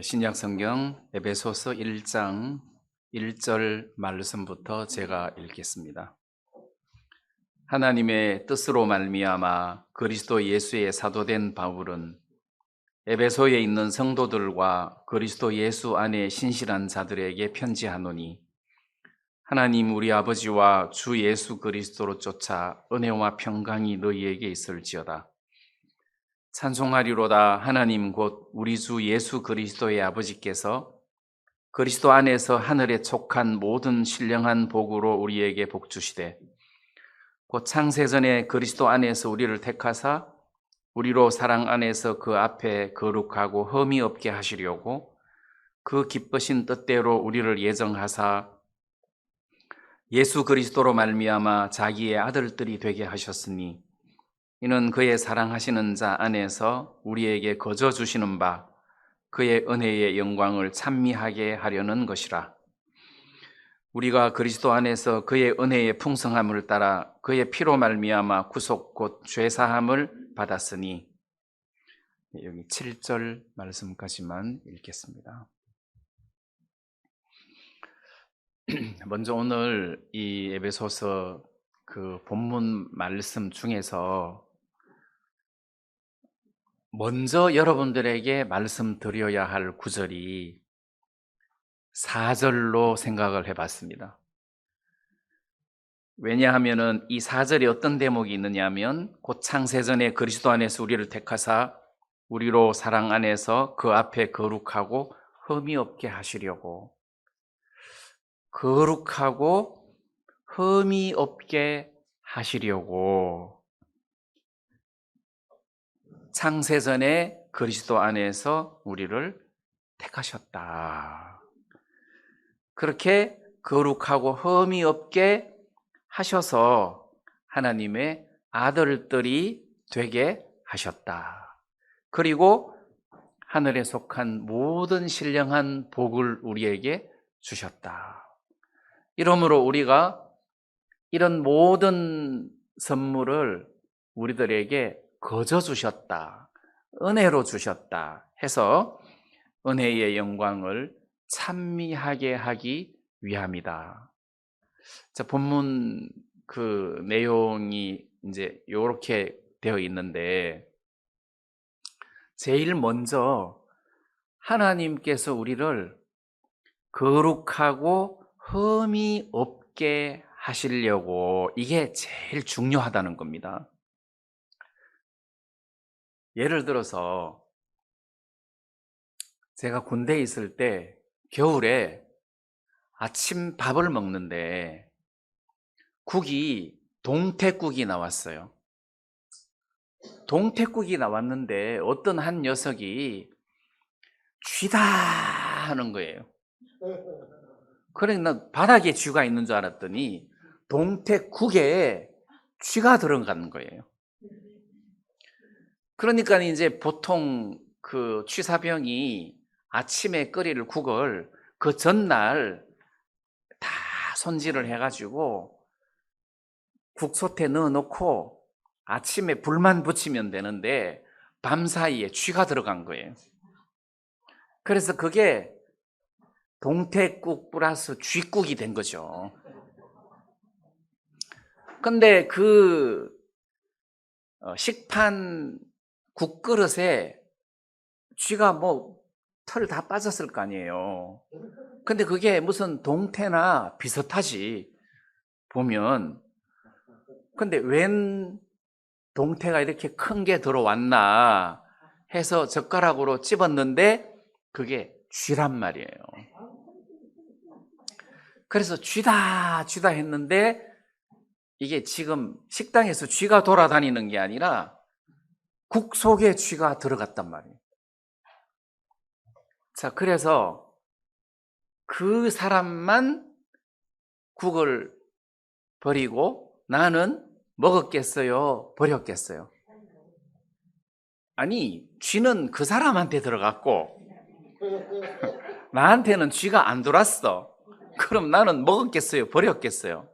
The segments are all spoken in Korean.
신약 성경 에베소서 1장 1절 말씀부터 제가 읽겠습니다. 하나님의 뜻으로 말미암아 그리스도 예수의 사도된 바울은 에베소에 있는 성도들과 그리스도 예수 안에 신실한 자들에게 편지하노니, 하나님 우리 아버지와 주 예수 그리스도로 쫓아 은혜와 평강이 너희에게 있을지어다. 찬송하리로다. 하나님 곧 우리 주 예수 그리스도의 아버지께서 그리스도 안에서 하늘에 촉한 모든 신령한 복으로 우리에게 복 주시되, 곧 창세전에 그리스도 안에서 우리를 택하사 우리로 사랑 안에서 그 앞에 거룩하고 흠이 없게 하시려고 그 기쁘신 뜻대로 우리를 예정하사 예수 그리스도로 말미암아 자기의 아들들이 되게 하셨으니, 이는 그의 사랑하시는 자 안에서 우리에게 거저 주시는 바 그의 은혜의 영광을 찬미하게 하려는 것이라. 우리가 그리스도 안에서 그의 은혜의 풍성함을 따라 그의 피로 말미암아 구속 곧 죄사함을 받았으니. 여기 7절 말씀까지만 읽겠습니다. 먼저 오늘 이 에베소서 그 본문 말씀 중에서 먼저 여러분들에게 말씀드려야 할 구절이 4절로 생각을 해봤습니다. 왜냐하면 이 4절에 어떤 대목이 있느냐 하면, 곧 창세전에 그리스도 안에서 우리를 택하사 우리로 사랑 안에서 그 앞에 거룩하고 흠이 없게 하시려고, 거룩하고 흠이 없게 하시려고 창세전에 그리스도 안에서 우리를 택하셨다. 그렇게 거룩하고 흠이 없게 하셔서 하나님의 아들들이 되게 하셨다. 그리고 하늘에 속한 모든 신령한 복을 우리에게 주셨다. 이러므로 우리가 이런 모든 선물을 우리들에게 거저 주셨다, 은혜로 주셨다 해서 은혜의 영광을 찬미하게 하기 위함이다. 자, 본문 그 내용이 이제 이렇게 되어 있는데, 제일 먼저 하나님께서 우리를 거룩하고 흠이 없게 하시려고, 이게 제일 중요하다는 겁니다. 예를 들어서 제가 군대에 있을 때 겨울에 아침 밥을 먹는데 국이 동태국이 나왔어요. 동태국이 나왔는데 어떤 한 녀석이 쥐다 하는 거예요. 그러니까 바닥에 쥐가 있는 줄 알았더니 동태국에 쥐가 들어간 거예요. 그러니까 이제 보통 그 취사병이 아침에 끓일 국을 그 전날 다 손질을 해가지고 국솥에 넣어놓고 아침에 불만 붙이면 되는데 밤사이에 쥐가 들어간 거예요. 그래서 그게 동태국 플러스 쥐국이 된 거죠. 근데 그 식판 국그릇에 쥐가 뭐 털 다 빠졌을 거 아니에요. 근데 그게 무슨 동태나 비슷하지 보면. 근데 웬 동태가 이렇게 큰 게 들어왔나 해서 젓가락으로 집었는데 그게 쥐란 말이에요. 그래서 쥐다 했는데, 이게 지금 식당에서 쥐가 돌아다니는 게 아니라 국 속에 쥐가 들어갔단 말이에요. 자, 그래서 그 사람만 국을 버리고 나는 먹었겠어요, 버렸겠어요? 아니, 쥐는 그 사람한테 들어갔고 나한테는 쥐가 안 들어왔어. 그럼 나는 먹었겠어요, 버렸겠어요?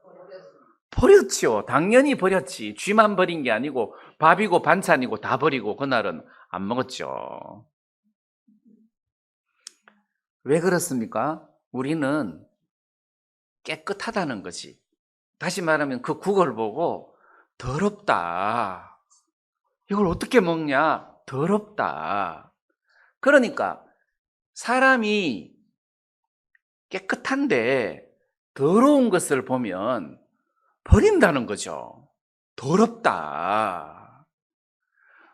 버렸죠. 당연히 버렸지. 쥐만 버린 게 아니고 밥이고 반찬이고 다 버리고 그날은 안 먹었죠. 왜 그렇습니까? 우리는 깨끗하다는 거지. 다시 말하면 그 국을 보고 더럽다. 이걸 어떻게 먹냐? 더럽다. 그러니까 사람이 깨끗한데 더러운 것을 보면 버린다는 거죠. 더럽다.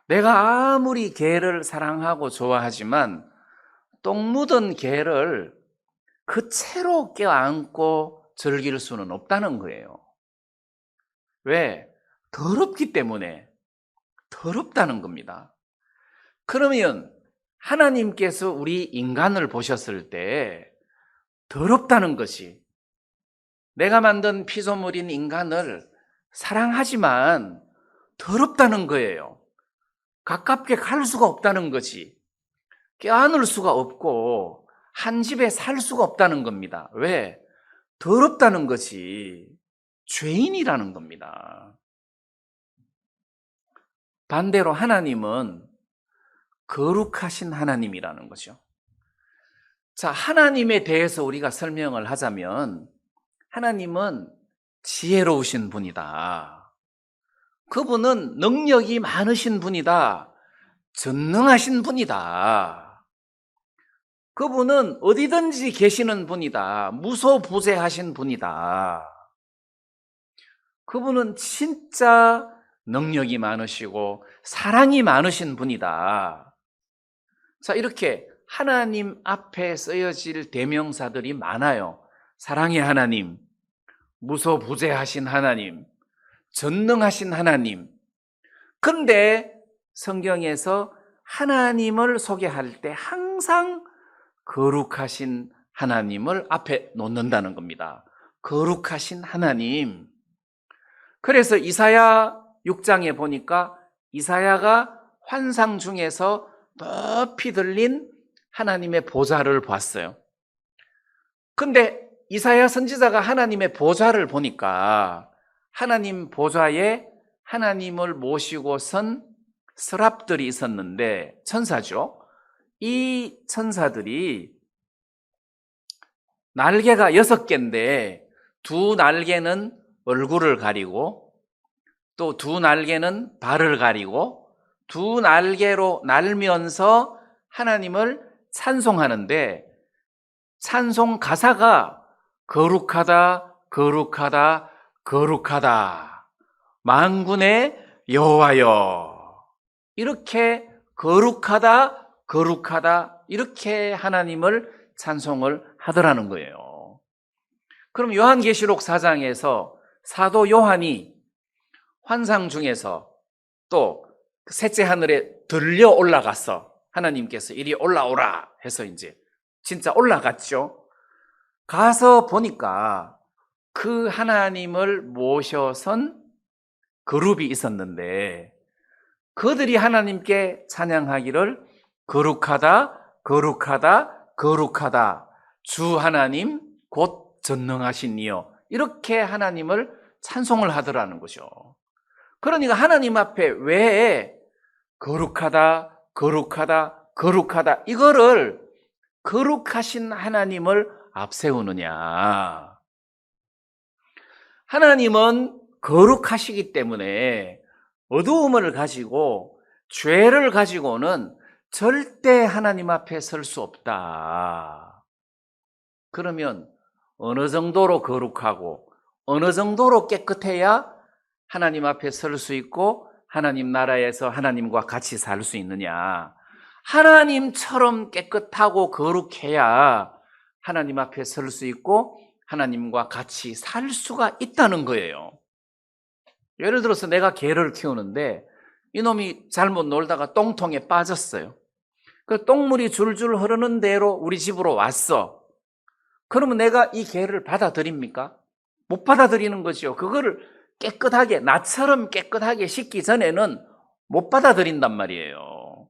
내가 아무리 개를 사랑하고 좋아하지만 똥 묻은 개를 그 채로 껴안고 즐길 수는 없다는 거예요. 왜? 더럽기 때문에 더럽다는 겁니다. 그러면 하나님께서 우리 인간을 보셨을 때 더럽다는 것이, 내가 만든 피조물인 인간을 사랑하지만 더럽다는 거예요. 가깝게 갈 수가 없다는 거지. 껴안을 수가 없고 한 집에 살 수가 없다는 겁니다. 왜? 더럽다는 것이 죄인이라는 겁니다. 반대로 하나님은 거룩하신 하나님이라는 거죠. 자, 하나님에 대해서 우리가 설명을 하자면 하나님은 지혜로우신 분이다. 그분은 능력이 많으신 분이다. 전능하신 분이다. 그분은 어디든지 계시는 분이다. 무소부재하신 분이다. 그분은 진짜 능력이 많으시고 사랑이 많으신 분이다. 자, 이렇게 하나님 앞에 쓰여질 대명사들이 많아요. 사랑의 하나님, 무소부재하신 하나님, 전능하신 하나님. 그런데 성경에서 하나님을 소개할 때 항상 거룩하신 하나님을 앞에 놓는다는 겁니다. 거룩하신 하나님. 그래서 이사야 6장에 보니까 이사야가 환상 중에서 높이 들린 하나님의 보좌를 봤어요. 근데 이사야 선지자가 하나님의 보좌를 보니까 하나님 보좌에 하나님을 모시고 선 서랍들이 있었는데, 천사죠. 이 천사들이 날개가 6개인데 두 날개는 얼굴을 가리고 또 두 날개는 발을 가리고 두 날개로 날면서 하나님을 찬송하는데, 찬송 가사가 거룩하다, 거룩하다, 거룩하다, 만군의 여호와여, 이렇게 거룩하다, 거룩하다, 이렇게 하나님을 찬송을 하더라는 거예요. 그럼 요한계시록 4장에서 사도 요한이 환상 중에서 또 셋째 하늘에 들려 올라갔어. 하나님께서 이리 올라오라 해서 이제 진짜 올라갔죠. 가서 보니까 그 하나님을 모셔선 그룹이 있었는데, 그들이 하나님께 찬양하기를 거룩하다, 거룩하다, 거룩하다, 주 하나님 곧 전능하신 이여, 이렇게 하나님을 찬송을 하더라는 거죠. 그러니까 하나님 앞에 왜 거룩하다, 거룩하다, 거룩하다, 이거를 거룩하신 하나님을 앞세우느냐? 하나님은 거룩하시기 때문에 어두움을 가지고 죄를 가지고는 절대 하나님 앞에 설 수 없다. 그러면 어느 정도로 거룩하고 어느 정도로 깨끗해야 하나님 앞에 설 수 있고 하나님 나라에서 하나님과 같이 살 수 있느냐? 하나님처럼 깨끗하고 거룩해야 하나님 앞에 설 수 있고 하나님과 같이 살 수가 있다는 거예요. 예를 들어서 내가 개를 키우는데 이놈이 잘못 놀다가 똥통에 빠졌어요. 그 똥물이 줄줄 흐르는 대로 우리 집으로 왔어. 그러면 내가 이 개를 받아들입니까? 못 받아들이는 거죠. 그거를 깨끗하게, 나처럼 깨끗하게 씻기 전에는 못 받아들인단 말이에요.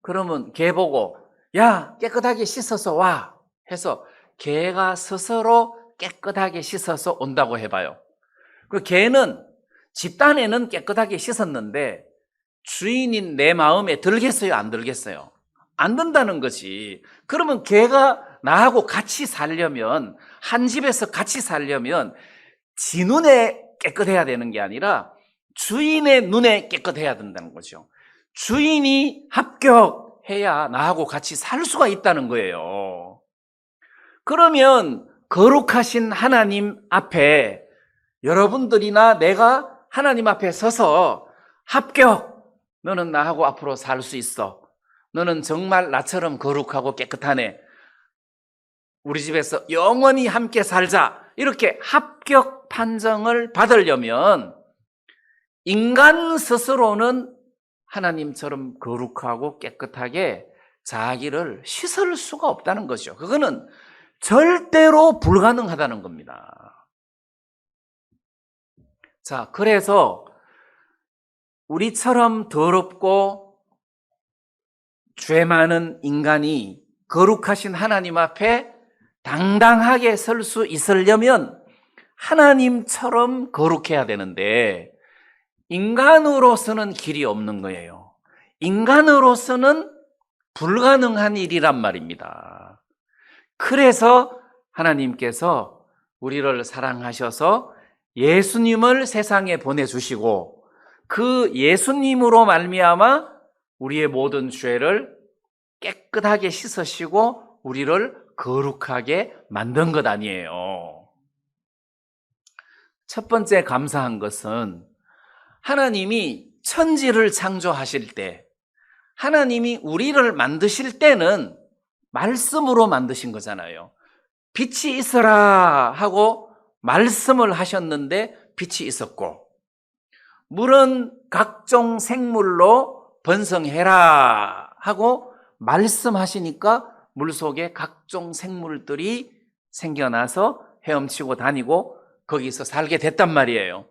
그러면 개 보고 야, 깨끗하게 씻어서 와 해서 개가 스스로 깨끗하게 씻어서 온다고 해봐요. 그 개는 집단에는 깨끗하게 씻었는데 주인인 내 마음에 들겠어요, 안 들겠어요? 안 된다는 거지. 그러면 걔가 나하고 같이 살려면, 한 집에서 같이 살려면 지 눈에 깨끗해야 되는 게 아니라 주인의 눈에 깨끗해야 된다는 거죠. 주인이 합격해야 나하고 같이 살 수가 있다는 거예요. 그러면 거룩하신 하나님 앞에 여러분들이나 내가 하나님 앞에 서서 합격! 너는 나하고 앞으로 살 수 있어. 너는 정말 나처럼 거룩하고 깨끗하네. 우리 집에서 영원히 함께 살자. 이렇게 합격 판정을 받으려면 인간 스스로는 하나님처럼 거룩하고 깨끗하게 자기를 씻을 수가 없다는 거죠. 그거는 절대로 불가능하다는 겁니다. 자, 그래서 우리처럼 더럽고 죄 많은 인간이 거룩하신 하나님 앞에 당당하게 설 수 있으려면 하나님처럼 거룩해야 되는데 인간으로서는 길이 없는 거예요. 인간으로서는 불가능한 일이란 말입니다. 그래서 하나님께서 우리를 사랑하셔서 예수님을 세상에 보내주시고 그 예수님으로 말미암아 우리의 모든 죄를 깨끗하게 씻으시고 우리를 거룩하게 만든 것 아니에요. 첫 번째 감사한 것은 하나님이 천지를 창조하실 때, 하나님이 우리를 만드실 때는 말씀으로 만드신 거잖아요. 빛이 있어라 하고 말씀을 하셨는데 빛이 있었고, 물은 각종 생물로 번성해라 하고 말씀하시니까 물속에 각종 생물들이 생겨나서 헤엄치고 다니고 거기서 살게 됐단 말이에요.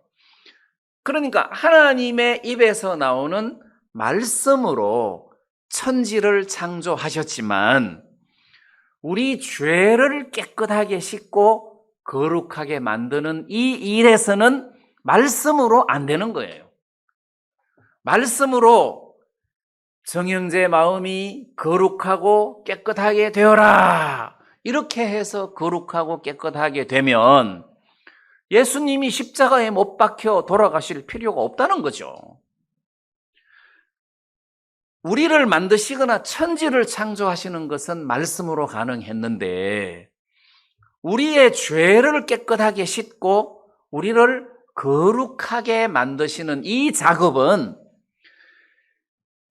그러니까 하나님의 입에서 나오는 말씀으로 천지를 창조하셨지만 우리 죄를 깨끗하게 씻고 거룩하게 만드는 이 일에서는 말씀으로 안 되는 거예요. 말씀으로 정형제 마음이 거룩하고 깨끗하게 되어라 이렇게 해서 거룩하고 깨끗하게 되면 예수님이 십자가에 못 박혀 돌아가실 필요가 없다는 거죠. 우리를 만드시거나 천지를 창조하시는 것은 말씀으로 가능했는데 우리의 죄를 깨끗하게 씻고 우리를 거룩하게 만드시는 이 작업은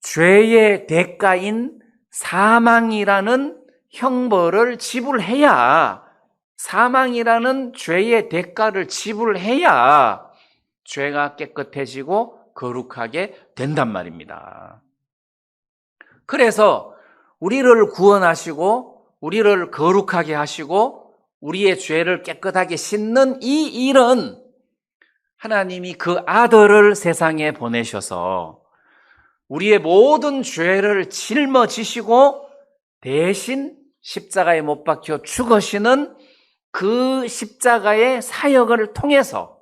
죄의 대가인 사망이라는 형벌을 지불해야, 사망이라는 죄의 대가를 지불해야 죄가 깨끗해지고 거룩하게 된단 말입니다. 그래서 우리를 구원하시고 우리를 거룩하게 하시고 우리의 죄를 깨끗하게 씻는 이 일은 하나님이 그 아들을 세상에 보내셔서 우리의 모든 죄를 짊어지시고 대신 십자가에 못 박혀 죽으시는 그 십자가의 사역을 통해서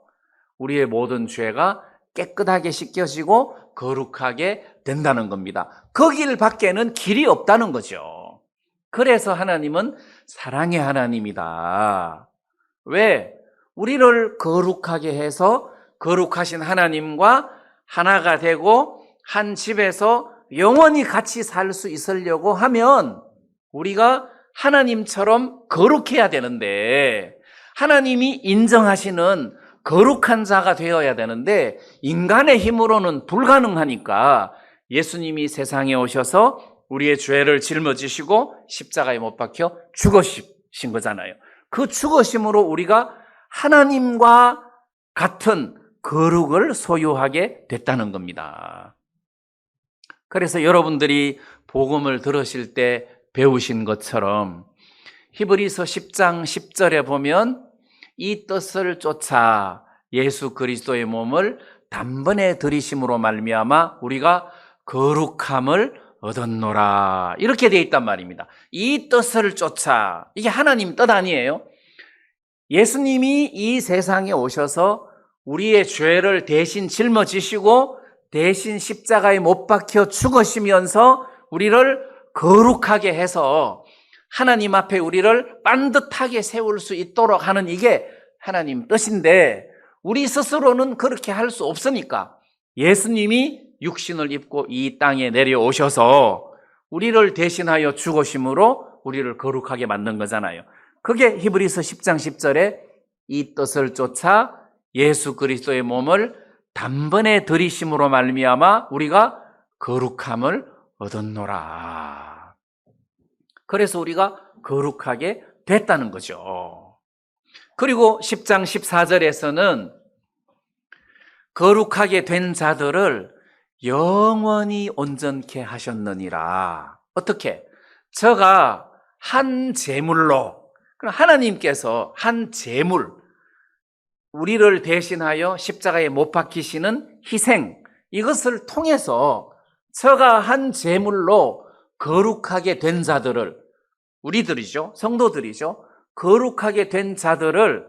우리의 모든 죄가 깨끗하게 씻겨지고 거룩하게 된다는 겁니다. 그 길 밖에는 길이 없다는 거죠. 그래서 하나님은 사랑의 하나님이다. 왜? 우리를 거룩하게 해서 거룩하신 하나님과 하나가 되고 한 집에서 영원히 같이 살 수 있으려고 하면 우리가 하나님처럼 거룩해야 되는데 하나님이 인정하시는 거룩한 자가 되어야 되는데 인간의 힘으로는 불가능하니까 예수님이 세상에 오셔서 우리의 죄를 짊어지시고 십자가에 못 박혀 죽으신 거잖아요. 그 죽으심으로 우리가 하나님과 같은 거룩을 소유하게 됐다는 겁니다. 그래서 여러분들이 복음을 들으실 때 배우신 것처럼 히브리서 10장 10절에 보면 이 뜻을 쫓아 예수 그리스도의 몸을 단번에 들이심으로 말미암아 우리가 거룩함을 얻었노라 이렇게 되어 있단 말입니다. 이 뜻을 쫓아, 이게 하나님 뜻 아니에요? 예수님이 이 세상에 오셔서 우리의 죄를 대신 짊어지시고 대신 십자가에 못 박혀 죽으시면서 우리를 거룩하게 해서 하나님 앞에 우리를 반듯하게 세울 수 있도록 하는 이게 하나님 뜻인데 우리 스스로는 그렇게 할 수 없으니까 예수님이 육신을 입고 이 땅에 내려오셔서 우리를 대신하여 죽으심으로 우리를 거룩하게 만든 거잖아요. 그게 히브리서 10장 10절에 이 뜻을 쫓아 예수 그리스도의 몸을 단번에 들이심으로 말미암아 우리가 거룩함을 얻었노라. 그래서 우리가 거룩하게 됐다는 거죠. 그리고 10장 14절에서는 거룩하게 된 자들을 영원히 온전케 하셨느니라. 어떻게? 저가 한 제물로, 하나님께서 한 제물, 우리를 대신하여 십자가에 못 박히시는 희생, 이것을 통해서 저가 한 제물로 거룩하게 된 자들을, 우리들이죠, 성도들이죠, 거룩하게 된 자들을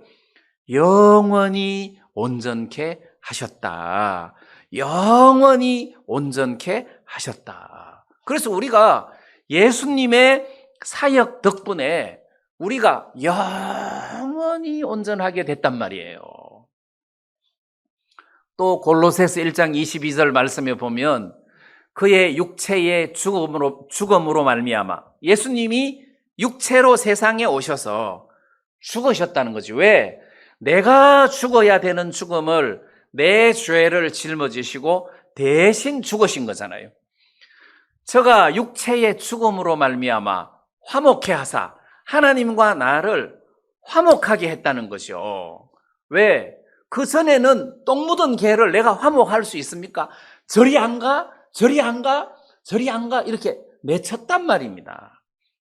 영원히 온전케 하셨다. 영원히 온전케 하셨다. 그래서 우리가 예수님의 사역 덕분에 우리가 영원히 온전하게 됐단 말이에요. 또 골로새서 1장 22절 말씀에 보면 그의 육체의 죽음으로 말미암아 예수님이 육체로 세상에 오셔서 죽으셨다는 거지. 왜? 내가 죽어야 되는 죽음을 내 죄를 짊어지시고 대신 죽으신 거잖아요. 저가 육체의 죽음으로 말미암아 화목케 하사 하나님과 나를 화목하게 했다는 것이요. 왜? 그 전에는 똥 묻은 개를 내가 화목할 수 있습니까? 저리 안 가? 저리 안 가? 저리 안 가? 이렇게 내쳤단 말입니다.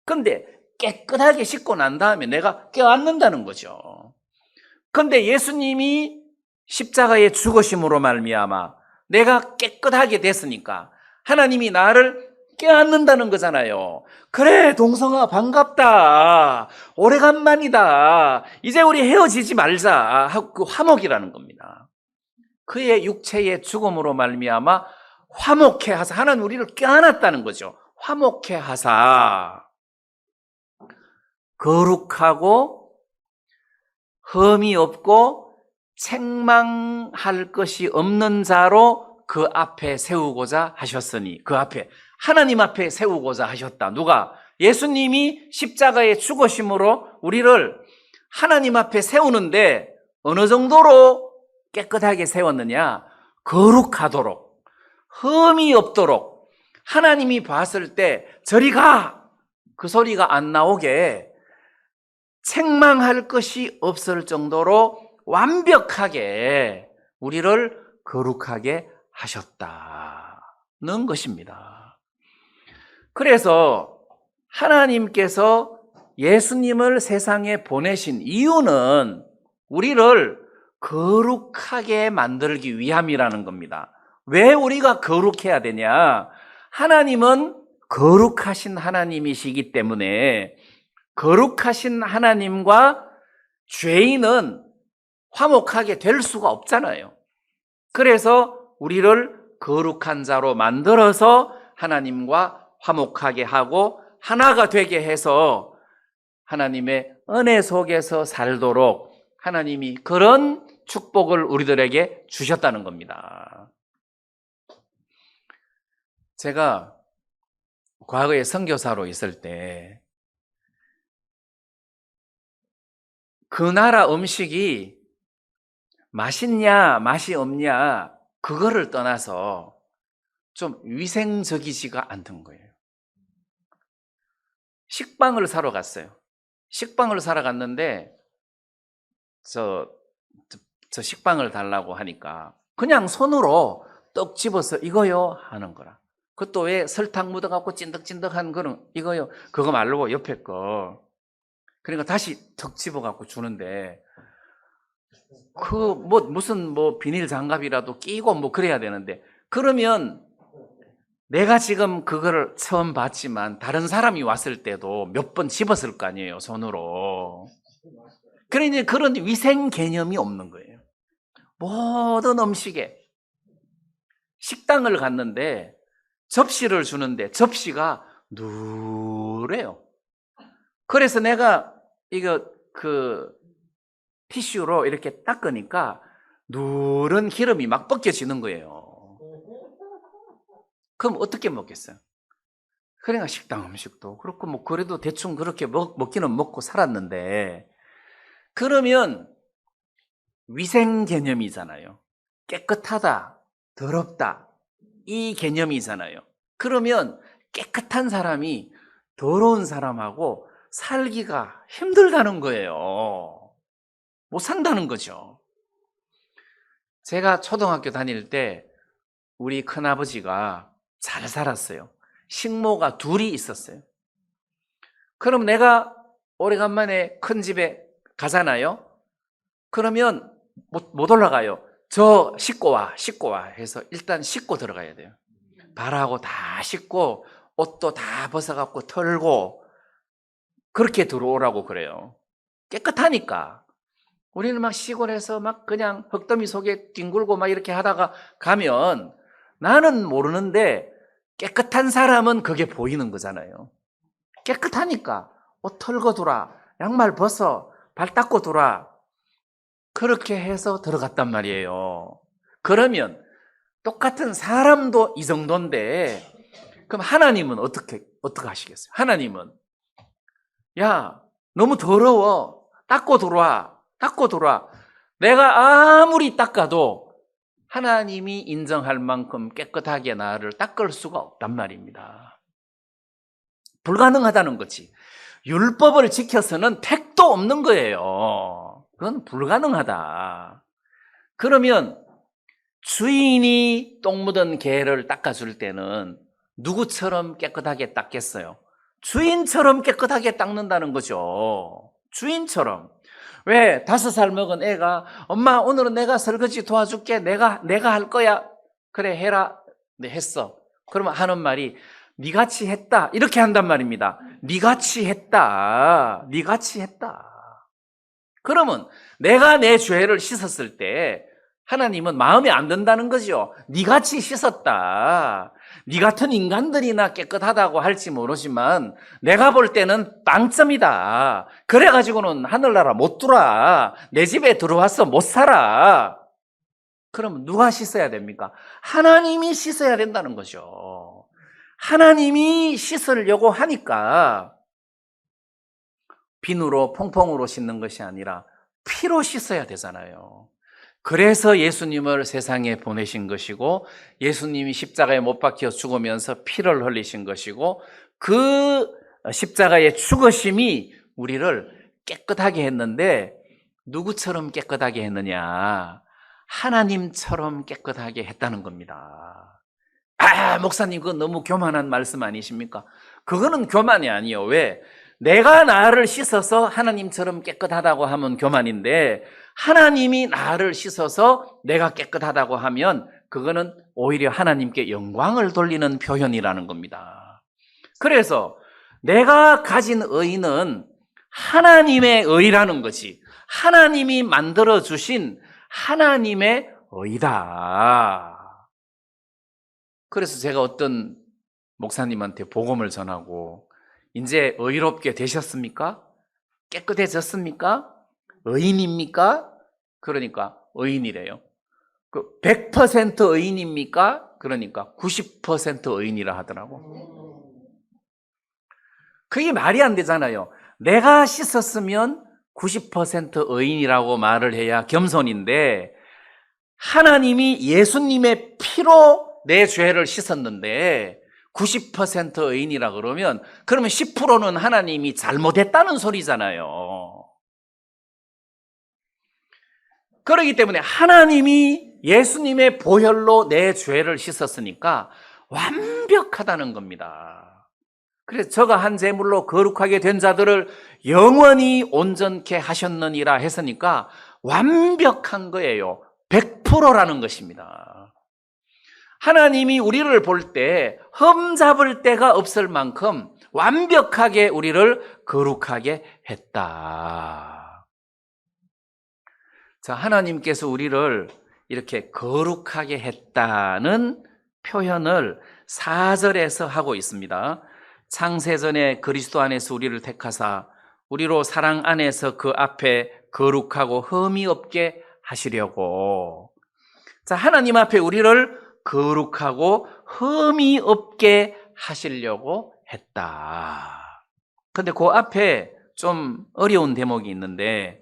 그런데 깨끗하게 씻고 난 다음에 내가 껴안는다는 거죠. 그런데 예수님이 십자가의 죽으심으로 말미암아 내가 깨끗하게 됐으니까 하나님이 나를 껴안는다는 거잖아요. 그래, 동성아 반갑다. 오래간만이다. 이제 우리 헤어지지 말자 하고 그 화목이라는 겁니다. 그의 육체의 죽음으로 말미암아 화목해 하사, 하나님 우리를 껴안았다는 거죠. 화목해 하사 거룩하고 흠이 없고 책망할 것이 없는 자로 그 앞에 세우고자 하셨으니, 그 앞에 하나님 앞에 세우고자 하셨다. 누가? 예수님이 십자가에 죽으심으로 우리를 하나님 앞에 세우는데 어느 정도로 깨끗하게 세웠느냐? 거룩하도록, 흠이 없도록, 하나님이 봤을 때 저리 가! 그 소리가 안 나오게 책망할 것이 없을 정도로 완벽하게 우리를 거룩하게 하셨다는 것입니다. 그래서 하나님께서 예수님을 세상에 보내신 이유는 우리를 거룩하게 만들기 위함이라는 겁니다. 왜 우리가 거룩해야 되냐? 하나님은 거룩하신 하나님이시기 때문에 거룩하신 하나님과 죄인은 화목하게 될 수가 없잖아요. 그래서 우리를 거룩한 자로 만들어서 하나님과 화목하게 하고 하나가 되게 해서 하나님의 은혜 속에서 살도록 하나님이 그런 축복을 우리들에게 주셨다는 겁니다. 제가 과거에 선교사로 있을 때 그 나라 음식이 맛있냐 맛이 없냐 그거를 떠나서 좀 위생적이지가 않던 거예요. 식빵을 사러 갔어요. 식빵을 사러 갔는데 저 식빵을 달라고 하니까 그냥 손으로 떡 집어서 이거요 하는 거라. 그것도 왜 설탕 묻어갖고 찐득찐득한 거는 이거요. 그거 말고 옆에 거. 그러니까 다시 턱 집어갖고 주는데 무슨 비닐 장갑이라도 끼고 그래야 되는데, 그러면 내가 지금 그거를 처음 봤지만 다른 사람이 왔을 때도 몇 번 집었을 거 아니에요, 손으로. 그러니 그런 위생 개념이 없는 거예요. 모든 음식에. 식당을 갔는데 접시를 주는데 접시가 누래요. 그래서 내가 이거 티슈로 이렇게 닦으니까 누런 기름이 막 벗겨지는 거예요. 그럼 어떻게 먹겠어요? 그러니까 식당 음식도 그렇고 뭐 그래도 대충 그렇게 먹기는 먹고 살았는데, 그러면 위생 개념이잖아요. 깨끗하다, 더럽다, 이 개념이잖아요. 그러면 깨끗한 사람이 더러운 사람하고 살기가 힘들다는 거예요. 못 산다는 거죠. 제가 초등학교 다닐 때 우리 큰아버지가 잘 살았어요. 식모가 둘이 있었어요. 그럼 내가 오래간만에 큰 집에 가잖아요. 그러면 못 올라가요. 저 씻고 와 해서 일단 씻고 들어가야 돼요. 발하고 다 씻고 옷도 다 벗어갖고 털고 그렇게 들어오라고 그래요. 깨끗하니까. 우리는 막 시골에서 막 그냥 흙더미 속에 뒹굴고 막 이렇게 하다가 가면 나는 모르는데 깨끗한 사람은 그게 보이는 거잖아요. 깨끗하니까 옷 털고 들어와, 양말 벗어, 발 닦고 들어와. 그렇게 해서 들어갔단 말이에요. 그러면 똑같은 사람도 이 정도인데, 그럼 하나님은 어떻게 하시겠어요? 하나님은, 야, 너무 더러워. 닦고 들어와. 닦고 들어와. 내가 아무리 닦아도 하나님이 인정할 만큼 깨끗하게 나를 닦을 수가 없단 말입니다. 불가능하다는 거지. 율법을 지켜서는 택도 없는 거예요. 그건 불가능하다. 그러면 주인이 똥 묻은 개를 닦아줄 때는 누구처럼 깨끗하게 닦겠어요? 주인처럼 깨끗하게 닦는다는 거죠. 주인처럼. 왜 5살 먹은 애가 엄마 오늘은 내가 설거지 도와줄게, 내가 할 거야. 그래 해라. 네, 했어. 그러면 하는 말이 니같이 했다 이렇게 한단 말입니다. 니같이 했다. 그러면 내가 내 죄를 씻었을 때 하나님은 마음에 안 든다는 거죠. 니같이 씻었다. 니 같은 인간들이나 깨끗하다고 할지 모르지만 내가 볼 때는 빵점이다. 그래가지고는 하늘나라 못 들어와. 내 집에 들어와서 못 살아. 그럼 누가 씻어야 됩니까? 하나님이 씻어야 된다는 거죠. 하나님이 씻으려고 하니까 비누로 퐁퐁으로 씻는 것이 아니라 피로 씻어야 되잖아요. 그래서 예수님을 세상에 보내신 것이고, 예수님이 십자가에 못 박혀 죽으면서 피를 흘리신 것이고, 그 십자가의 죽으심이 우리를 깨끗하게 했는데, 누구처럼 깨끗하게 했느냐? 하나님처럼 깨끗하게 했다는 겁니다. 목사님, 그건 너무 교만한 말씀 아니십니까? 그거는 교만이 아니에요. 왜? 내가 나를 씻어서 하나님처럼 깨끗하다고 하면 교만인데, 하나님이 나를 씻어서 내가 깨끗하다고 하면 그거는 오히려 하나님께 영광을 돌리는 표현이라는 겁니다. 그래서 내가 가진 의는 하나님의 의라는 것이, 하나님이 만들어주신 하나님의 의다. 그래서 제가 어떤 목사님한테 복음을 전하고, 이제 의롭게 되셨습니까? 깨끗해졌습니까? 의인입니까? 그러니까 의인이래요. 100% 의인입니까? 그러니까 90% 의인이라 하더라고. 그게 말이 안 되잖아요. 내가 씻었으면 90% 의인이라고 말을 해야 겸손인데, 하나님이 예수님의 피로 내 죄를 씻었는데 90% 의인이라 그러면, 그러면 10%는 하나님이 잘못했다는 소리잖아요. 그렇기 때문에 하나님이 예수님의 보혈로 내 죄를 씻었으니까 완벽하다는 겁니다. 그래서 저가 한 제물로 거룩하게 된 자들을 영원히 온전케 하셨느니라 했으니까 완벽한 거예요. 100%라는 것입니다. 하나님이 우리를 볼 때 흠잡을 데가 없을 만큼 완벽하게 우리를 거룩하게 했다. 자, 하나님께서 우리를 이렇게 거룩하게 했다는 표현을 4절에서 하고 있습니다. 창세전에 그리스도 안에서 우리를 택하사 우리로 사랑 안에서 그 앞에 거룩하고 흠이 없게 하시려고. 자, 하나님 앞에 우리를 거룩하고 흠이 없게 하시려고 했다. 근데 그 앞에 좀 어려운 대목이 있는데,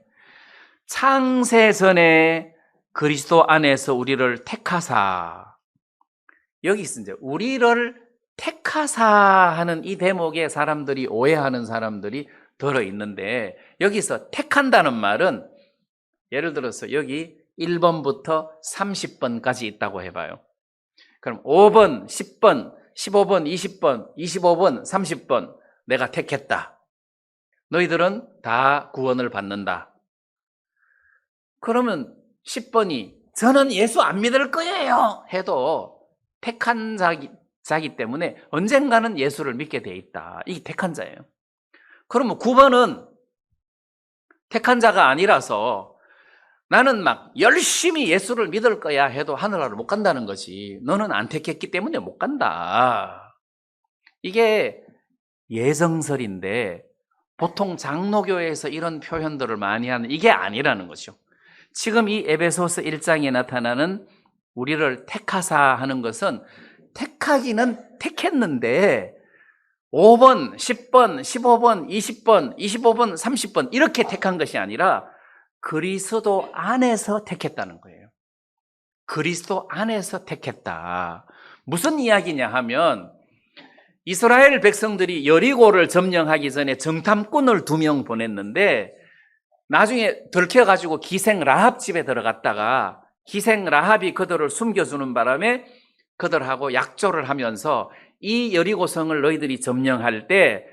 창세전에 그리스도 안에서 우리를 택하사, 여기서 이제 우리를 택하사 하는 이 대목에 사람들이 오해하는 사람들이 들어있는데, 여기서 택한다는 말은 예를 들어서 여기 1번부터 30번까지 있다고 해봐요. 그럼 5번, 10번, 15번, 20번, 25번, 30번 내가 택했다. 너희들은 다 구원을 받는다. 그러면 10번이 저는 예수 안 믿을 거예요 해도 택한 자기 때문에 언젠가는 예수를 믿게 돼 있다. 이게 택한 자예요. 그러면 9번은 택한 자가 아니라서 나는 막 열심히 예수를 믿을 거야 해도 하늘나라를 못 간다는 거지. 너는 안 택했기 때문에 못 간다. 이게 예정설인데 보통 장로교회에서 이런 표현들을 많이 하는, 이게 아니라는 거죠. 지금 이 에베소서 1장에 나타나는 우리를 택하사 하는 것은 택하기는 택했는데 5번, 10번, 15번, 20번, 25번, 30번 이렇게 택한 것이 아니라 그리스도 안에서 택했다는 거예요. 그리스도 안에서 택했다. 무슨 이야기냐 하면 이스라엘 백성들이 여리고를 점령하기 전에 정탐꾼을 2명 보냈는데 나중에 들켜가지고 기생 라합 집에 들어갔다가 기생 라합이 그들을 숨겨주는 바람에 그들하고 약조를 하면서 이 여리고성을 너희들이 점령할 때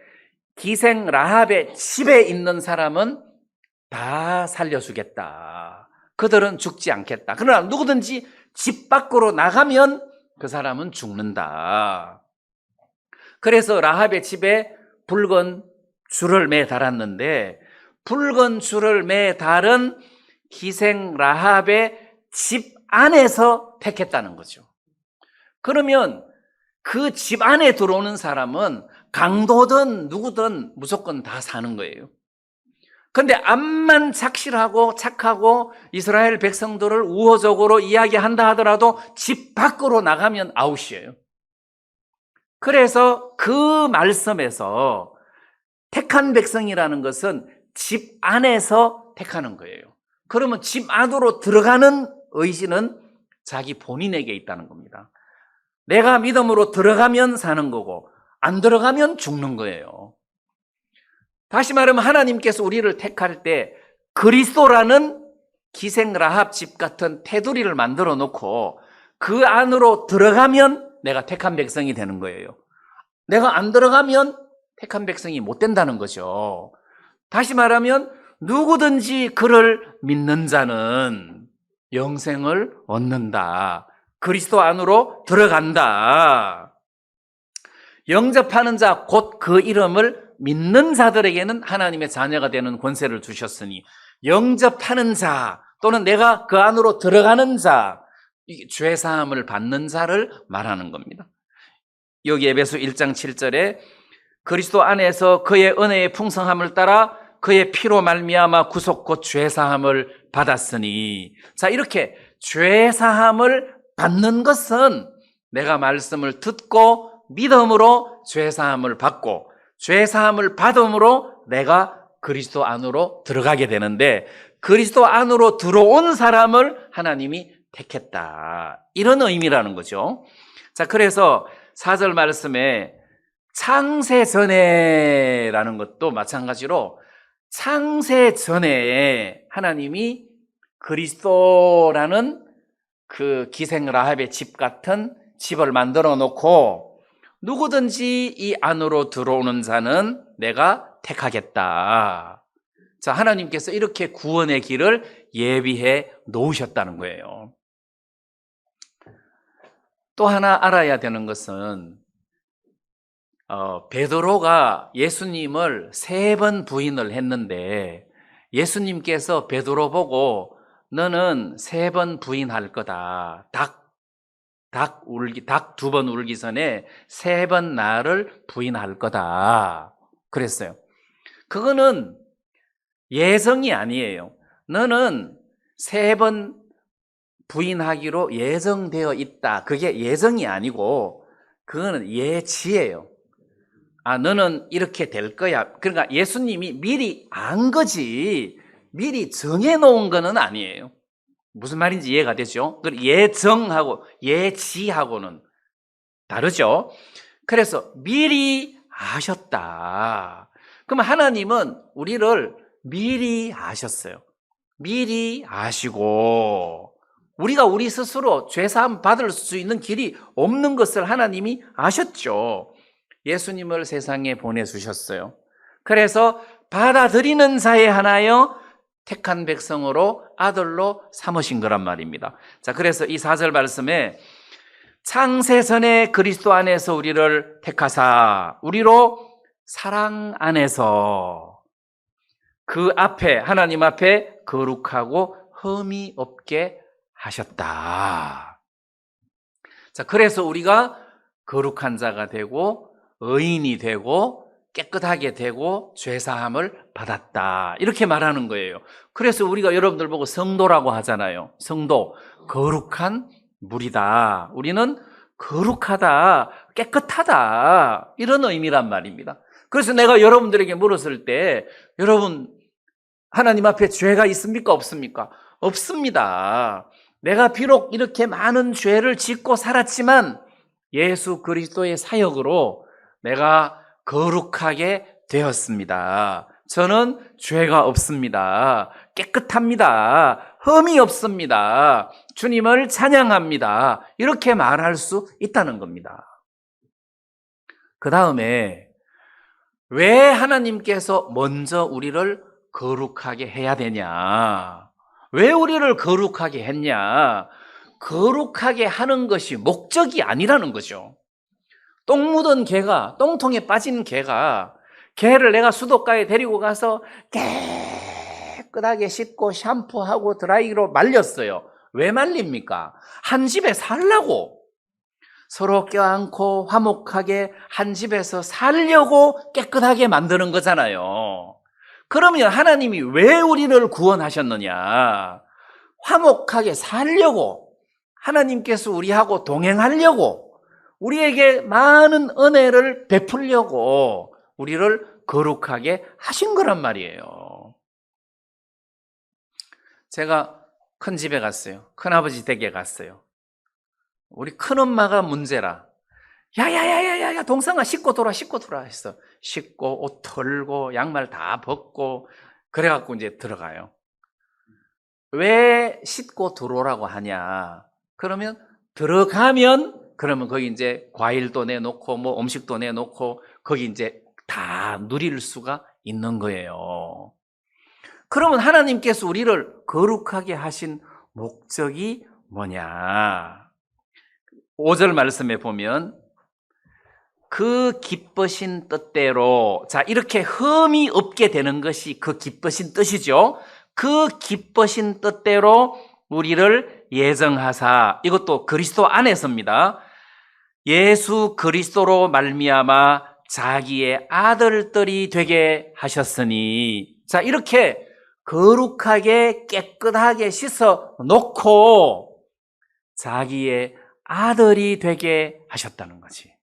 기생 라합의 집에 있는 사람은 다 살려주겠다. 그들은 죽지 않겠다. 그러나 누구든지 집 밖으로 나가면 그 사람은 죽는다. 그래서 라합의 집에 붉은 줄을 매 달았는데 붉은 줄을 매 달은 기생 라합의 집 안에서 택했다는 거죠. 그러면 그 집 안에 들어오는 사람은 강도든 누구든 무조건 다 사는 거예요. 근데 암만 착실하고 착하고 이스라엘 백성들을 우호적으로 이야기한다 하더라도 집 밖으로 나가면 아웃이에요. 그래서 그 말씀에서 택한 백성이라는 것은 집 안에서 택하는 거예요. 그러면 집 안으로 들어가는 의지는 자기 본인에게 있다는 겁니다. 내가 믿음으로 들어가면 사는 거고 안 들어가면 죽는 거예요. 다시 말하면 하나님께서 우리를 택할 때 그리스도라는 기생 라합 집 같은 테두리를 만들어 놓고 그 안으로 들어가면 내가 택한 백성이 되는 거예요. 내가 안 들어가면 택한 백성이 못 된다는 거죠. 다시 말하면 누구든지 그를 믿는 자는 영생을 얻는다. 그리스도 안으로 들어간다. 영접하는 자 곧 그 이름을 믿는 자들에게는 하나님의 자녀가 되는 권세를 주셨으니 영접하는 자 또는 내가 그 안으로 들어가는 자, 죄사함을 받는 자를 말하는 겁니다. 여기 에베소 1장 7절에 그리스도 안에서 그의 은혜의 풍성함을 따라 그의 피로 말미암아 구속 곧 죄사함을 받았으니, 자, 이렇게 죄사함을 받는 것은 내가 말씀을 듣고 믿음으로 죄사함을 받고 죄사함을 받음으로 내가 그리스도 안으로 들어가게 되는데 그리스도 안으로 들어온 사람을 하나님이 택했다. 이런 의미라는 거죠. 자, 그래서 4절 말씀에 창세 전에라는 것도 마찬가지로 창세 전에 하나님이 그리스도라는 그 기생 라합의 집 같은 집을 만들어 놓고 누구든지 이 안으로 들어오는 자는 내가 택하겠다. 자, 하나님께서 이렇게 구원의 길을 예비해 놓으셨다는 거예요. 또 하나 알아야 되는 것은 베드로가 예수님을 3번 부인을 했는데 예수님께서 베드로 보고 너는 3번 부인할 거다. 딱 닭 2번 울기 전에 3번 나를 부인할 거다. 그랬어요. 그거는 예정이 아니에요. 너는 3번 부인하기로 예정되어 있다. 그게 예정이 아니고 그거는 예지예요. 너는 이렇게 될 거야. 그러니까 예수님이 미리 안 거지 미리 정해놓은 거는 아니에요. 무슨 말인지 이해가 되죠? 예정하고 예지하고는 다르죠? 그래서 미리 아셨다. 그럼 하나님은 우리를 미리 아셨어요. 미리 아시고 우리가 우리 스스로 죄사함 받을 수 있는 길이 없는 것을 하나님이 아셨죠. 예수님을 세상에 보내주셨어요. 그래서 받아들이는 자에 하나여 택한 백성으로 아들로 삼으신 거란 말입니다. 자, 그래서 이 4절 말씀에 창세전에 그리스도 안에서 우리를 택하사 우리로 사랑 안에서 그 앞에 하나님 앞에 거룩하고 흠이 없게 하셨다. 자, 그래서 우리가 거룩한 자가 되고 의인이 되고 깨끗하게 되고 죄사함을 받았다. 이렇게 말하는 거예요. 그래서 우리가 여러분들 보고 성도라고 하잖아요. 성도, 거룩한 물이다. 우리는 거룩하다, 깨끗하다. 이런 의미란 말입니다. 그래서 내가 여러분들에게 물었을 때 여러분 하나님 앞에 죄가 있습니까? 없습니까? 없습니다. 내가 비록 이렇게 많은 죄를 짓고 살았지만 예수 그리스도의 사역으로 내가 거룩하게 되었습니다. 저는 죄가 없습니다. 깨끗합니다. 흠이 없습니다. 주님을 찬양합니다. 이렇게 말할 수 있다는 겁니다. 그 다음에 왜 하나님께서 먼저 우리를 거룩하게 해야 되냐? 왜 우리를 거룩하게 했냐? 거룩하게 하는 것이 목적이 아니라는 거죠. 똥 묻은 개가, 똥통에 빠진 개를 내가 수도가에 데리고 가서 깨끗하게 씻고 샴푸하고 드라이기로 말렸어요. 왜 말립니까? 한 집에 살라고. 서로 껴안고 화목하게 한 집에서 살려고 깨끗하게 만드는 거잖아요. 그러면 하나님이 왜 우리를 구원하셨느냐? 화목하게 살려고, 하나님께서 우리하고 동행하려고, 우리에게 많은 은혜를 베풀려고 우리를 거룩하게 하신 거란 말이에요. 제가 큰 집에 갔어요. 큰아버지 댁에 갔어요. 우리 큰엄마가 문제라. 야야야야야 동상아 씻고 돌아 했어. 씻고 옷 털고 양말 다 벗고 그래갖고 이제 들어가요. 왜 씻고 들어오라고 하냐? 그러면 들어가면 그러면 거기 이제 과일도 내놓고 뭐 음식도 내놓고 거기 이제 다 누릴 수가 있는 거예요. 그러면 하나님께서 우리를 거룩하게 하신 목적이 뭐냐? 5절 말씀에 보면 그 기쁘신 뜻대로, 자, 이렇게 흠이 없게 되는 것이 그 기쁘신 뜻이죠. 그 기쁘신 뜻대로 우리를 예정하사, 이것도 그리스도 안에서입니다. 예수 그리스도로 말미암아 자기의 아들들이 되게 하셨으니, 자, 이렇게 거룩하게 깨끗하게 씻어 놓고 자기의 아들이 되게 하셨다는 거지.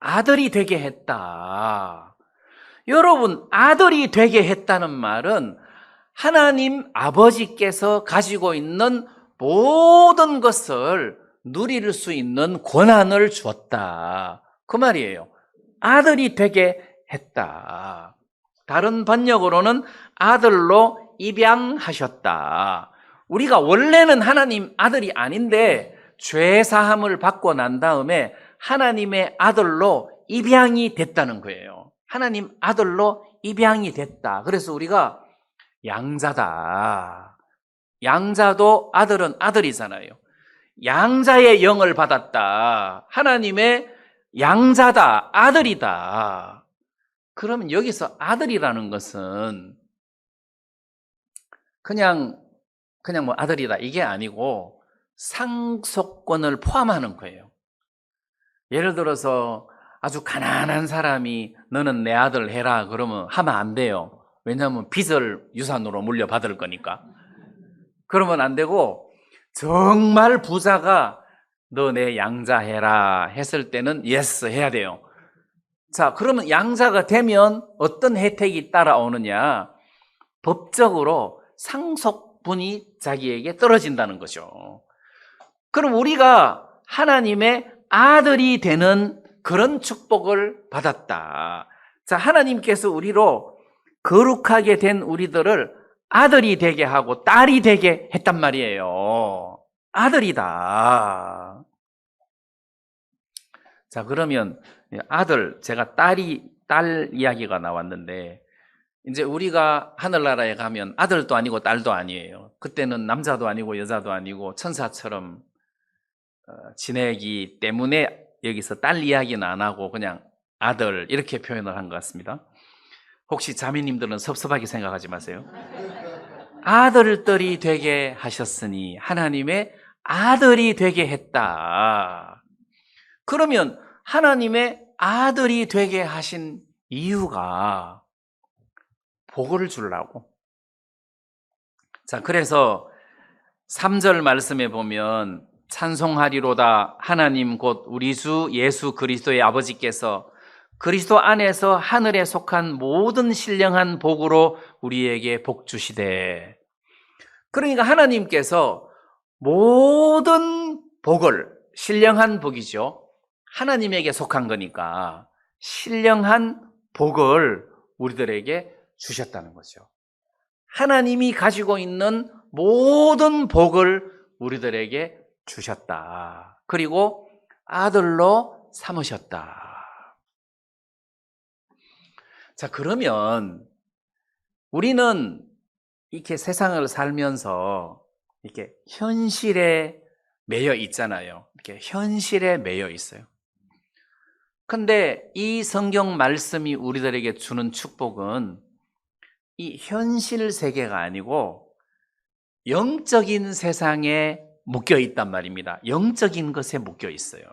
아들이 되게 했다. 여러분, 아들이 되게 했다는 말은 하나님 아버지께서 가지고 있는 모든 것을 누릴 수 있는 권한을 주었다. 그 말이에요. 아들이 되게 했다. 다른 번역으로는 아들로 입양하셨다. 우리가 원래는 하나님 아들이 아닌데 죄 사함을 받고 난 다음에 하나님의 아들로 입양이 됐다는 거예요. 하나님 아들로 입양이 됐다. 그래서 우리가 양자다. 양자도 아들은 아들이잖아요. 양자의 영을 받았다. 하나님의 양자다. 아들이다. 그러면 여기서 아들이라는 것은 그냥 뭐 아들이다 이게 아니고 상속권을 포함하는 거예요. 예를 들어서 아주 가난한 사람이 너는 내 아들 해라 그러면 하면 안 돼요. 왜냐하면 빚을 유산으로 물려받을 거니까. 그러면 안 되고, 정말 부자가 너 내 양자 해라 했을 때는 예스 해야 돼요. 자, 그러면 양자가 되면 어떤 혜택이 따라오느냐? 법적으로 상속분이 자기에게 떨어진다는 거죠. 그럼 우리가 하나님의 아들이 되는 그런 축복을 받았다. 자, 하나님께서 우리로 거룩하게 된 우리들을 아들이 되게 하고 딸이 되게 했단 말이에요. 아들이다. 자, 그러면 아들, 제가 딸 이야기가 나왔는데, 이제 우리가 하늘나라에 가면 아들도 아니고 딸도 아니에요. 그때는 남자도 아니고 여자도 아니고 천사처럼 지내기 때문에 여기서 딸 이야기는 안 하고 그냥 아들 이렇게 표현을 한 것 같습니다. 혹시 자매님들은 섭섭하게 생각하지 마세요. 아들들이 되게 하셨으니 하나님의 아들이 되게 했다. 그러면 하나님의 아들이 되게 하신 이유가 복을 주려고. 자, 그래서 3절 말씀에 보면 찬송하리로다 하나님 곧 우리 주 예수 그리스도의 아버지께서 그리스도 안에서 하늘에 속한 모든 신령한 복으로 우리에게 복 주시되. 그러니까 하나님께서 모든 복을, 신령한 복이죠, 하나님에게 속한 거니까 신령한 복을 우리들에게 주셨다는 거죠. 하나님이 가지고 있는 모든 복을 우리들에게 주셨다. 그리고 아들로 삼으셨다. 자, 그러면 우리는 이렇게 세상을 살면서 이렇게 현실에 매여 있잖아요. 이렇게 현실에 매여 있어요. 근데 이 성경 말씀이 우리들에게 주는 축복은 이 현실 세계가 아니고 영적인 세상에 묶여 있단 말입니다. 영적인 것에 묶여 있어요.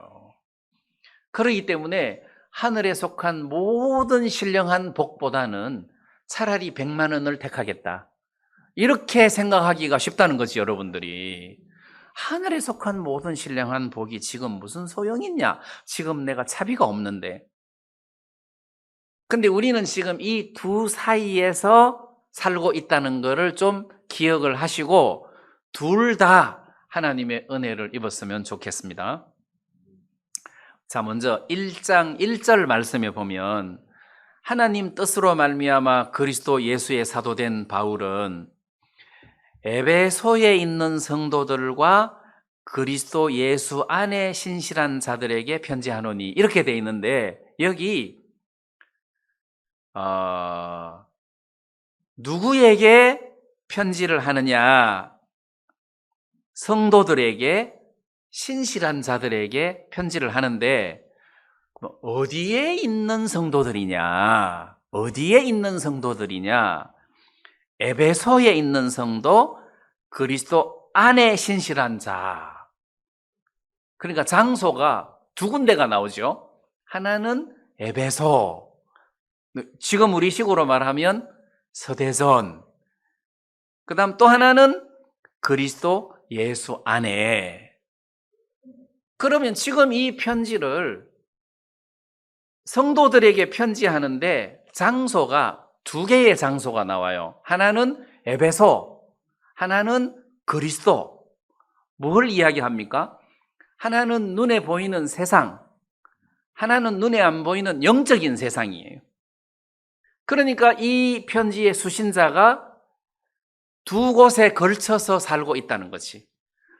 그렇기 때문에 하늘에 속한 모든 신령한 복보다는 차라리 100만 원을 택하겠다, 이렇게 생각하기가 쉽다는 거지. 여러분들이 하늘에 속한 모든 신령한 복이 지금 무슨 소용이 있냐, 지금 내가 차비가 없는데. 근데 우리는 지금 이 두 사이에서 살고 있다는 것을 좀 기억을 하시고 둘 다 하나님의 은혜를 입었으면 좋겠습니다. 자, 먼저 1장 1절 말씀에 보면 하나님 뜻으로 말미암아 그리스도 예수의 사도된 바울은 에베소에 있는 성도들과 그리스도 예수 안에 신실한 자들에게 편지하노니, 이렇게 돼 있는데 여기 누구에게 편지를 하느냐? 성도들에게, 신실한 자들에게 편지를 하는데 어디에 있는 성도들이냐? 어디에 있는 성도들이냐? 에베소에 있는 성도, 그리스도 안에 신실한 자. 그러니까 장소가 두 군데가 나오죠. 하나는 에베소, 지금 우리식으로 말하면 서대전. 그 다음 또 하나는 그리스도 예수 안에. 그러면 지금 이 편지를 성도들에게 편지하는데 장소가 두 개의 장소가 나와요. 하나는 에베소, 하나는 그리스도. 뭘 이야기합니까? 하나는 눈에 보이는 세상, 하나는 눈에 안 보이는 영적인 세상이에요. 그러니까 이 편지의 수신자가 두 곳에 걸쳐서 살고 있다는 거지.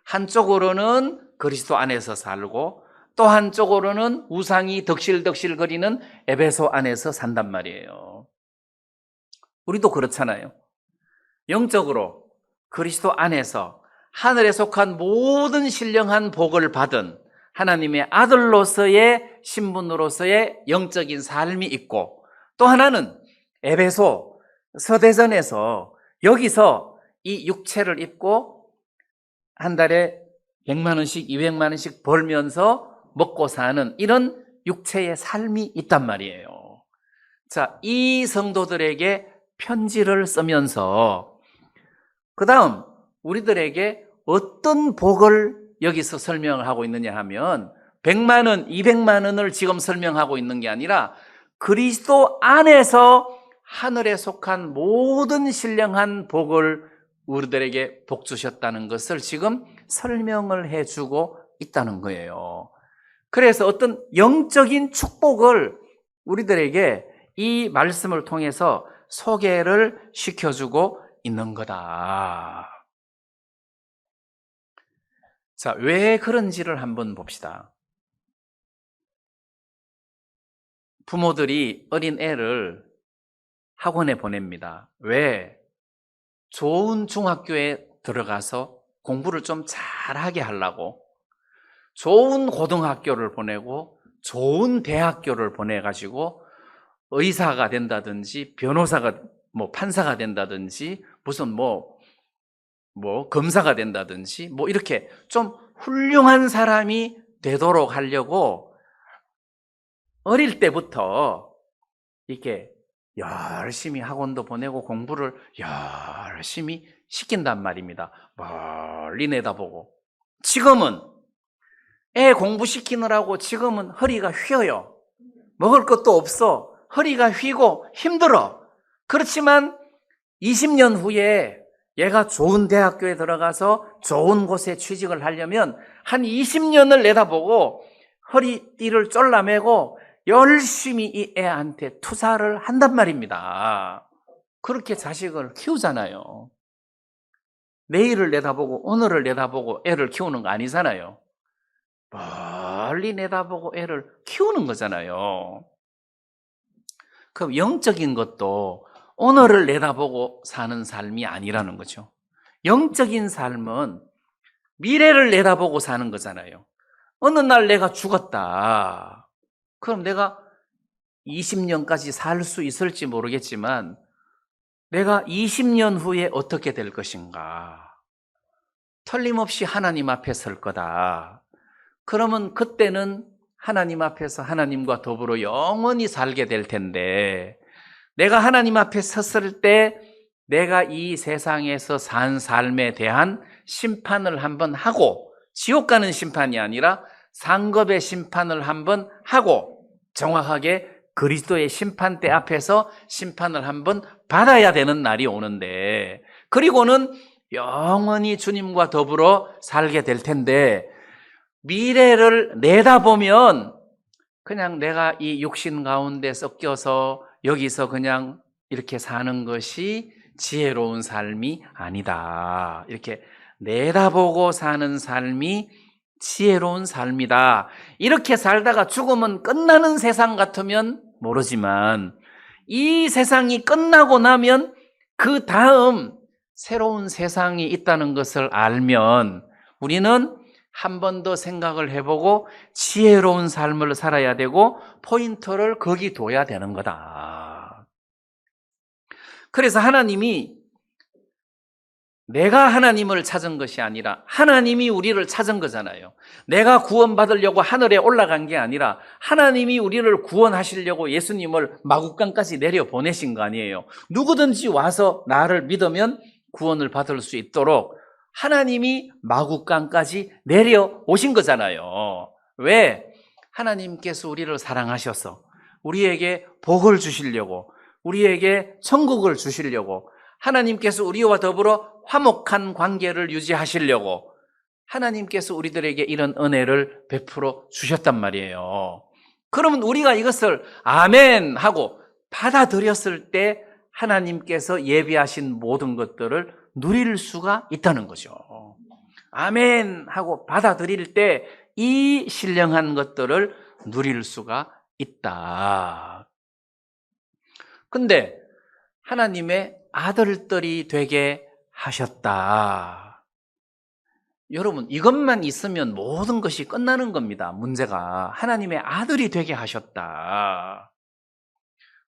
한쪽으로는 그리스도 안에서 살고 또 한쪽으로는 우상이 덕실덕실 거리는 에베소 안에서 산단 말이에요. 우리도 그렇잖아요. 영적으로 그리스도 안에서 하늘에 속한 모든 신령한 복을 받은 하나님의 아들로서의 신분으로서의 영적인 삶이 있고, 또 하나는 에베소 서대전에서 여기서 이 육체를 입고 한 달에 100만 원씩 200만 원씩 벌면서 먹고 사는 이런 육체의 삶이 있단 말이에요. 자, 이 성도들에게 편지를 쓰면서 그 다음 우리들에게 어떤 복을 여기서 설명을 하고 있느냐 하면 100만 원, 200만 원을 지금 설명하고 있는 게 아니라 그리스도 안에서 하늘에 속한 모든 신령한 복을 우리들에게 복 주셨다는 것을 지금 설명을 해주고 있다는 거예요. 그래서 어떤 영적인 축복을 우리들에게 이 말씀을 통해서 소개를 시켜주고 있는 거다. 자, 왜 그런지를 한번 봅시다. 부모들이 어린 애를 학원에 보냅니다. 왜? 좋은 중학교에 들어가서 공부를 좀 잘하게 하려고, 좋은 고등학교를 보내고 좋은 대학교를 보내가지고 의사가 된다든지 변호사가 판사가 된다든지 무슨 검사가 된다든지 이렇게 좀 훌륭한 사람이 되도록 하려고 어릴 때부터 이렇게 열심히 학원도 보내고 공부를 열심히 시킨단 말입니다. 멀리 내다보고. 지금은 애 공부시키느라고 지금은 허리가 휘어요. 먹을 것도 없어. 허리가 휘고 힘들어. 그렇지만 20년 후에 얘가 좋은 대학교에 들어가서 좋은 곳에 취직을 하려면 한 20년을 내다보고 허리띠를 쫄라매고 열심히 이 애한테 투자를 한단 말입니다. 그렇게 자식을 키우잖아요. 내일을 내다보고 오늘을 내다보고 애를 키우는 거 아니잖아요. 멀리 내다보고 애를 키우는 거잖아요. 그럼 영적인 것도 오늘을 내다보고 사는 삶이 아니라는 거죠. 영적인 삶은 미래를 내다보고 사는 거잖아요. 어느 날 내가 죽었다. 그럼 내가 20년까지 살 수 있을지 모르겠지만 내가 20년 후에 어떻게 될 것인가? 틀림없이 하나님 앞에 설 거다. 그러면 그때는 하나님 앞에서 하나님과 더불어 영원히 살게 될 텐데, 내가 하나님 앞에 섰을 때 내가 이 세상에서 산 삶에 대한 심판을 한번 하고, 지옥 가는 심판이 아니라 상급의 심판을 한번 하고, 정확하게 그리스도의 심판대 앞에서 심판을 한번 받아야 되는 날이 오는데, 그리고는 영원히 주님과 더불어 살게 될 텐데, 미래를 내다보면 그냥 내가 이 육신 가운데 섞여서 여기서 그냥 이렇게 사는 것이 지혜로운 삶이 아니다. 이렇게 내다보고 사는 삶이 지혜로운 삶이다. 이렇게 살다가 죽으면 끝나는 세상 같으면 모르지만 이 세상이 끝나고 나면 그 다음 새로운 세상이 있다는 것을 알면 우리는 한 번 더 생각을 해보고 지혜로운 삶을 살아야 되고 포인트를 거기 둬야 되는 거다. 그래서 하나님이 내가 하나님을 찾은 것이 아니라 하나님이 우리를 찾은 거잖아요. 내가 구원받으려고 하늘에 올라간 게 아니라 하나님이 우리를 구원하시려고 예수님을 마국간까지 내려보내신 거 아니에요. 누구든지 와서 나를 믿으면 구원을 받을 수 있도록 하나님이 마국간까지 내려오신 거잖아요. 왜? 하나님께서 우리를 사랑하셔서 우리에게 복을 주시려고, 우리에게 천국을 주시려고, 하나님께서 우리와 더불어 화목한 관계를 유지하시려고 하나님께서 우리들에게 이런 은혜를 베풀어 주셨단 말이에요. 그러면 우리가 이것을 아멘 하고 받아들였을 때 하나님께서 예비하신 모든 것들을 누릴 수가 있다는 거죠. 아멘 하고 받아들일 때 이 신령한 것들을 누릴 수가 있다. 근데 하나님의 아들들이 되게 하셨다. 여러분, 이것만 있으면 모든 것이 끝나는 겁니다. 문제가 하나님의 아들이 되게 하셨다.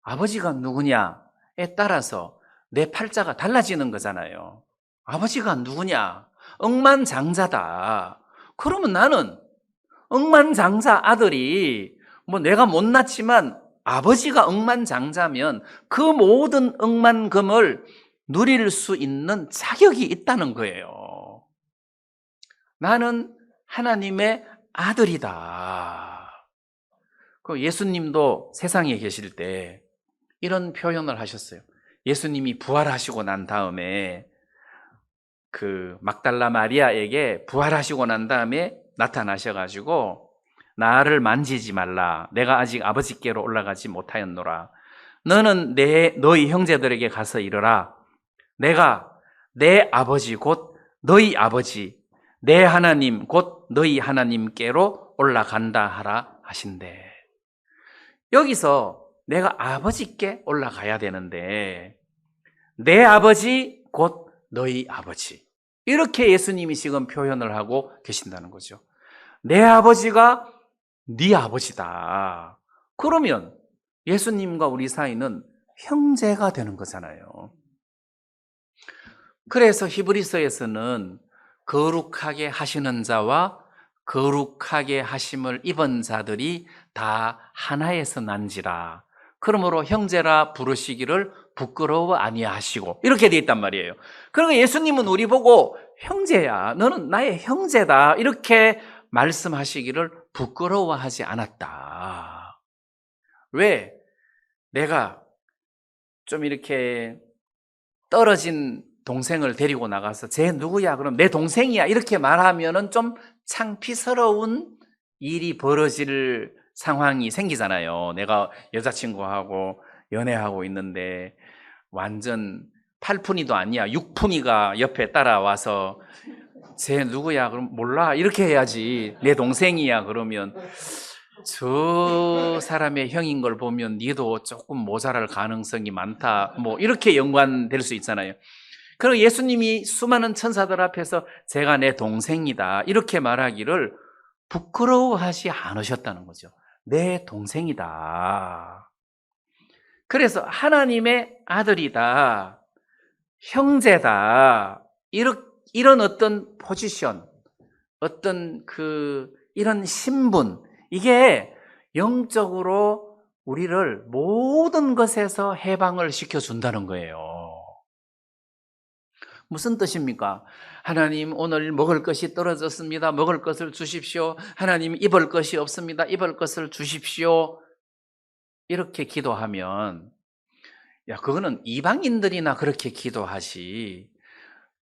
아버지가 누구냐에 따라서 내 팔자가 달라지는 거잖아요. 아버지가 누구냐? 억만장자다. 그러면 나는 억만장자 아들이 뭐 내가 못났지만 아버지가 억만장자면 그 모든 억만금을 누릴 수 있는 자격이 있다는 거예요. 나는 하나님의 아들이다. 그 예수님도 세상에 계실 때 이런 표현을 하셨어요. 예수님이 부활하시고 난 다음에 그 막달라 마리아에게 부활하시고 난 다음에 나타나셔가지고 나를 만지지 말라. 내가 아직 아버지께로 올라가지 못하였노라. 너는 너희 형제들에게 가서 이르라. 내가 내 아버지 곧 너희 아버지, 내 하나님 곧 너희 하나님께로 올라간다 하라 하신대. 여기서 내가 아버지께 올라가야 되는데 내 아버지 곧 너희 아버지, 이렇게 예수님이 지금 표현을 하고 계신다는 거죠. 내 아버지가 네 아버지다. 그러면 예수님과 우리 사이는 형제가 되는 거잖아요. 그래서 히브리서에서는 거룩하게 하시는 자와 거룩하게 하심을 입은 자들이 다 하나에서 난지라. 그러므로 형제라 부르시기를 부끄러워 아니하시고, 이렇게 돼 있단 말이에요. 그러니까 예수님은 우리 보고 형제야, 너는 나의 형제다, 이렇게 말씀하시기를 부끄러워하지 않았다. 왜? 내가 좀 이렇게 떨어진 동생을 데리고 나가서 쟤 누구야? 그럼 내 동생이야, 이렇게 말하면은 좀 창피스러운 일이 벌어질 상황이 생기잖아요. 내가 여자친구하고 연애하고 있는데 완전 8푼이도 아니야 6푼이가 옆에 따라와서 쟤 누구야? 그럼 몰라, 이렇게 해야지. 내 동생이야 그러면 저 사람의 형인 걸 보면 니도 조금 모자랄 가능성이 많다, 뭐 이렇게 연관될 수 있잖아요. 그리고 예수님이 수많은 천사들 앞에서 제가 내 동생이다, 이렇게 말하기를 부끄러워하지 않으셨다는 거죠. 내 동생이다. 그래서 하나님의 아들이다, 형제다, 이런 어떤 포지션, 어떤 이런 신분, 이게 영적으로 우리를 모든 것에서 해방을 시켜준다는 거예요. 무슨 뜻입니까? 하나님, 오늘 먹을 것이 떨어졌습니다. 먹을 것을 주십시오. 하나님, 입을 것이 없습니다. 입을 것을 주십시오. 이렇게 기도하면, 야, 그거는 이방인들이나 그렇게 기도하지.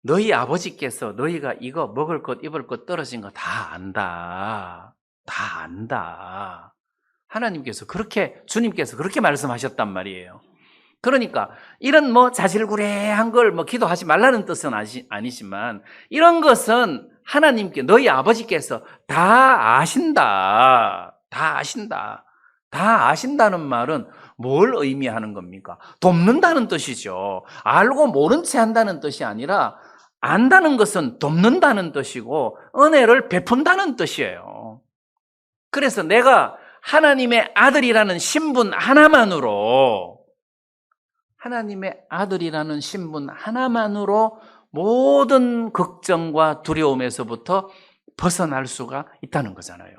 너희 아버지께서 너희가 이거 먹을 것, 입을 것 떨어진 거 다 안다. 다 안다. 하나님께서 주님께서 그렇게 말씀하셨단 말이에요. 그러니까 이런 자질구레한 걸 기도하지 말라는 뜻은 아니지만, 이런 것은 하나님께, 너희 아버지께서 다 아신다. 다 아신다. 다 아신다는 말은 뭘 의미하는 겁니까? 돕는다는 뜻이죠. 알고 모른 채 한다는 뜻이 아니라, 안다는 것은 돕는다는 뜻이고 은혜를 베푼다는 뜻이에요. 그래서 내가 하나님의 아들이라는 신분 하나만으로, 하나님의 아들이라는 신분 하나만으로 모든 걱정과 두려움에서부터 벗어날 수가 있다는 거잖아요.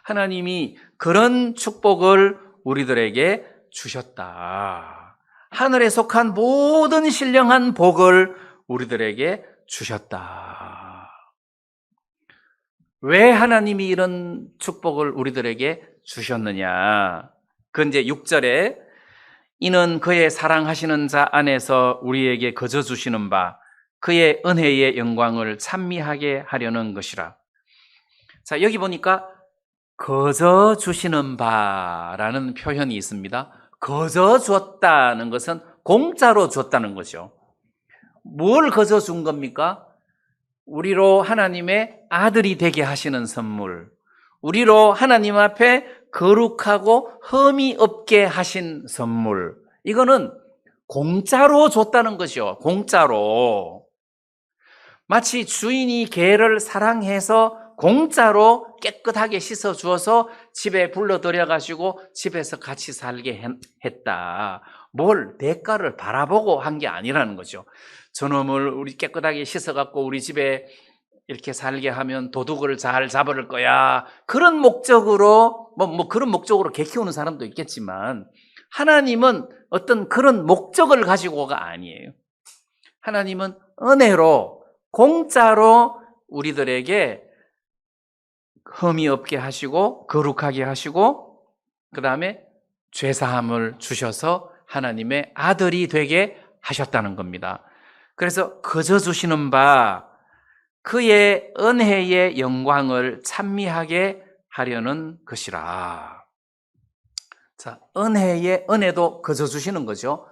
하나님이 그런 축복을 우리들에게 주셨다. 하늘에 속한 모든 신령한 복을 우리들에게 주셨다. 왜 하나님이 이런 축복을 우리들에게 주셨느냐? 그 이제 6절에 이는 그의 사랑하시는 자 안에서 우리에게 거저 주시는 바 그의 은혜의 영광을 찬미하게 하려는 것이라. 자, 여기 보니까 거저 주시는 바라는 표현이 있습니다. 거저 줬다는 것은 공짜로 줬다는 거죠. 뭘 거저 준 겁니까? 우리로 하나님의 아들이 되게 하시는 선물, 우리로 하나님 앞에 거룩하고 흠이 없게 하신 선물, 이거는 공짜로 줬다는 것이요. 공짜로. 마치 주인이 개를 사랑해서 공짜로 깨끗하게 씻어 주어서 집에 불러들여가지고 집에서 같이 살게 했다. 뭘 대가를 바라보고 한 게 아니라는 거죠. 저놈을 우리 깨끗하게 씻어갖고 우리 집에 이렇게 살게 하면 도둑을 잘 잡을 거야. 그런 목적으로, 그런 목적으로 개 키우는 사람도 있겠지만, 하나님은 어떤 그런 목적을 가지고가 아니에요. 하나님은 은혜로, 공짜로 우리들에게 흠이 없게 하시고, 거룩하게 하시고, 그 다음에 죄사함을 주셔서 하나님의 아들이 되게 하셨다는 겁니다. 그래서 거저 주시는 바 그의 은혜의 영광을 찬미하게 하려는 것이라. 자, 은혜도 거저 주시는 거죠.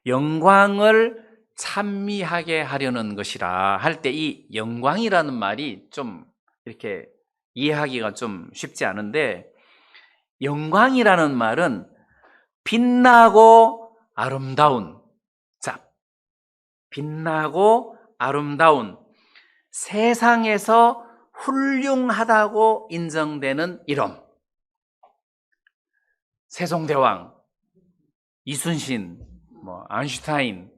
영광을 찬미하게 하려는 것이라 할 때 이 영광이라는 말이 좀 이렇게 이해하기가 좀 쉽지 않은데, 영광이라는 말은 빛나고 아름다운, 자, 빛나고 아름다운, 세상에서 훌륭하다고 인정되는 이름. 세종대왕, 이순신, 아인슈타인,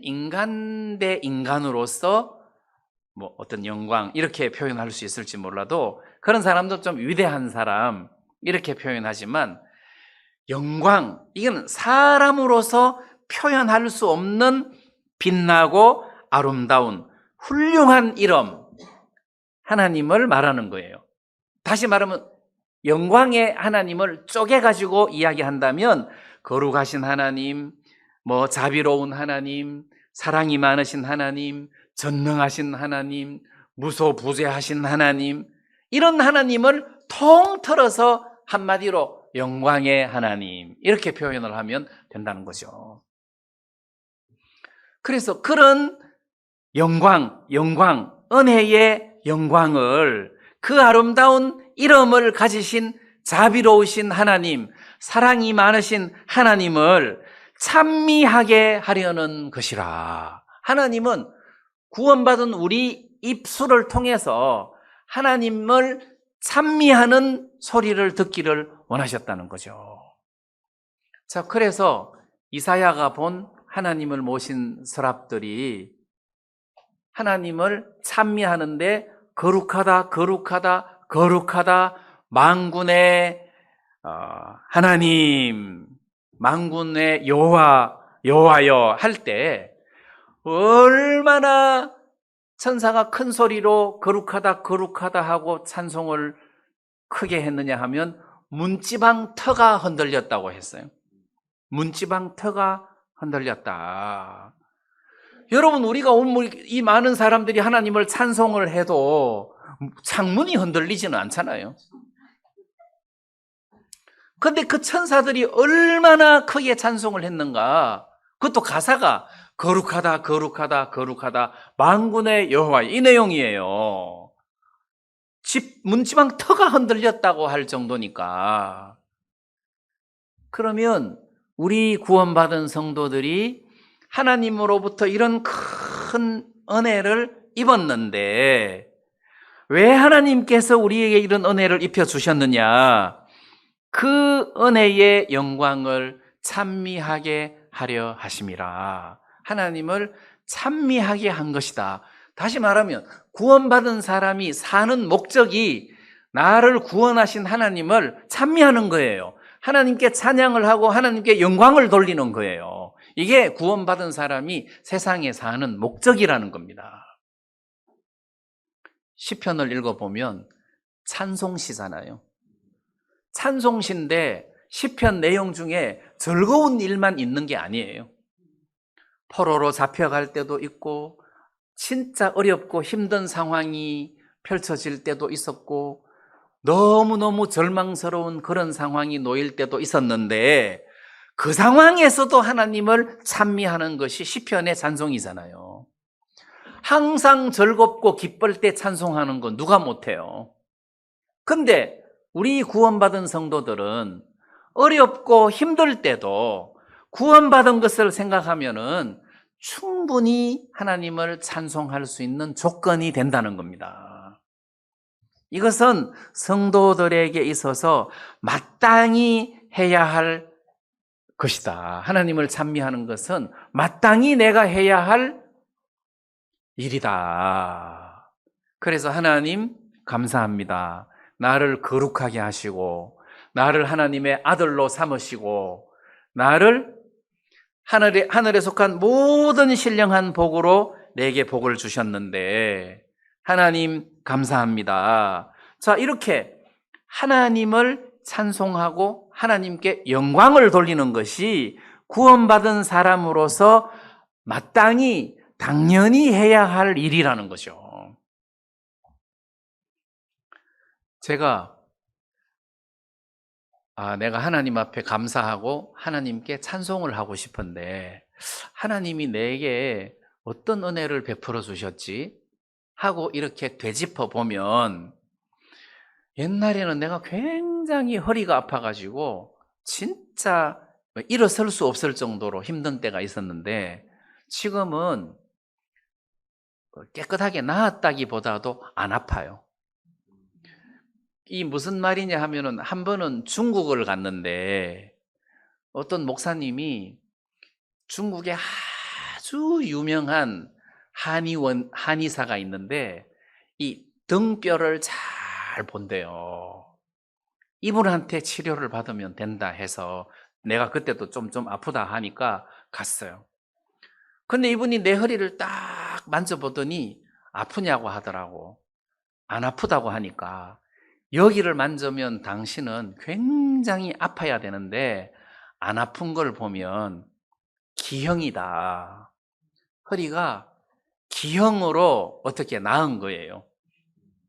인간 대 인간으로서 어떤 영광 이렇게 표현할 수 있을지 몰라도 그런 사람도 좀 위대한 사람 이렇게 표현하지만, 영광, 이건 사람으로서 표현할 수 없는 빛나고 아름다운 훌륭한 이름, 하나님을 말하는 거예요. 다시 말하면 영광의 하나님을 쪼개가지고 이야기한다면, 거룩하신 하나님, 자비로운 하나님, 사랑이 많으신 하나님, 전능하신 하나님, 무소부재하신 하나님, 이런 하나님을 통틀어서 한마디로 영광의 하나님 이렇게 표현을 하면 된다는 거죠. 그래서 그런 영광, 은혜의 영광을, 그 아름다운 이름을 가지신 자비로우신 하나님, 사랑이 많으신 하나님을 찬미하게 하려는 것이라. 하나님은 구원받은 우리 입술을 통해서 하나님을 찬미하는 소리를 듣기를 원하셨다는 거죠. 자, 그래서 이사야가 본 하나님을 모신 서랍들이 하나님을 찬미하는데, 거룩하다, 거룩하다, 거룩하다, 만군의 하나님, 만군의 여호와여 할 때 얼마나 천사가 큰 소리로 거룩하다, 거룩하다 하고 찬송을 크게 했느냐 하면, 문지방 터가 흔들렸다고 했어요. 문지방 터가 흔들렸다. 여러분, 우리가 이 많은 사람들이 하나님을 찬송을 해도 창문이 흔들리지는 않잖아요. 근데 그 천사들이 얼마나 크게 찬송을 했는가. 그것도 가사가 거룩하다, 거룩하다, 거룩하다, 만군의 여호와, 이 내용이에요. 문지방 터가 흔들렸다고 할 정도니까. 그러면 우리 구원받은 성도들이 하나님으로부터 이런 큰 은혜를 입었는데, 왜 하나님께서 우리에게 이런 은혜를 입혀주셨느냐? 그 은혜의 영광을 찬미하게 하려 하심이라. 하나님을 찬미하게 한 것이다. 다시 말하면 구원받은 사람이 사는 목적이 나를 구원하신 하나님을 찬미하는 거예요. 하나님께 찬양을 하고 하나님께 영광을 돌리는 거예요. 이게 구원받은 사람이 세상에 사는 목적이라는 겁니다. 시편을 읽어보면 찬송시잖아요. 찬송시인데 시편 내용 중에 즐거운 일만 있는 게 아니에요. 포로로 잡혀갈 때도 있고, 진짜 어렵고 힘든 상황이 펼쳐질 때도 있었고, 너무너무 절망스러운 그런 상황이 놓일 때도 있었는데, 그 상황에서도 하나님을 찬미하는 것이 시편의 찬송이잖아요. 항상 즐겁고 기쁠 때 찬송하는 건 누가 못해요. 근데 우리 구원받은 성도들은 어렵고 힘들 때도 구원받은 것을 생각하면은 충분히 하나님을 찬송할 수 있는 조건이 된다는 겁니다. 이것은 성도들에게 있어서 마땅히 해야 할 것이다. 하나님을 찬미하는 것은 마땅히 내가 해야 할 일이다. 그래서 하나님 감사합니다. 나를 거룩하게 하시고 나를 하나님의 아들로 삼으시고 나를 하늘에 속한 모든 신령한 복으로 내게 복을 주셨는데 하나님 감사합니다. 자, 이렇게 하나님을 찬송하고 하나님께 영광을 돌리는 것이 구원받은 사람으로서 마땅히 당연히 해야 할 일이라는 거죠. 제가 내가 하나님 앞에 감사하고 하나님께 찬송을 하고 싶은데 하나님이 내게 어떤 은혜를 베풀어 주셨지? 하고 이렇게 되짚어 보면 옛날에는 내가 굉장히 허리가 아파가지고 진짜 일어설 수 없을 정도로 힘든 때가 있었는데 지금은 깨끗하게 나았다기보다도 안 아파요. 이 무슨 말이냐 하면은 한 번은 중국을 갔는데 어떤 목사님이 중국에 아주 유명한 한의사가 있는데 이 등뼈를 잘 본대요. 이분한테 치료를 받으면 된다 해서 내가 그때도 좀 아프다 하니까 갔어요. 근데 이분이 내 허리를 딱 만져보더니 아프냐고 하더라고. 안 아프다고 하니까 여기를 만지면 당신은 굉장히 아파야 되는데 안 아픈 걸 보면 기형이다. 허리가 기형으로 어떻게 나은 거예요.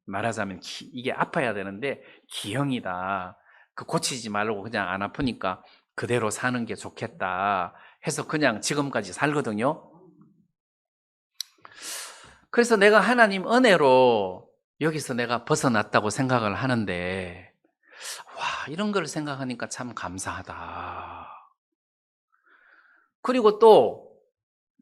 말하자면 이게 아파야 되는데 기형이다. 그 고치지 말고 그냥 안 아프니까 그대로 사는 게 좋겠다 해서 그냥 지금까지 살거든요. 그래서 내가 하나님 은혜로 여기서 내가 벗어났다고 생각을 하는데 와, 이런 걸 생각하니까 참 감사하다. 그리고 또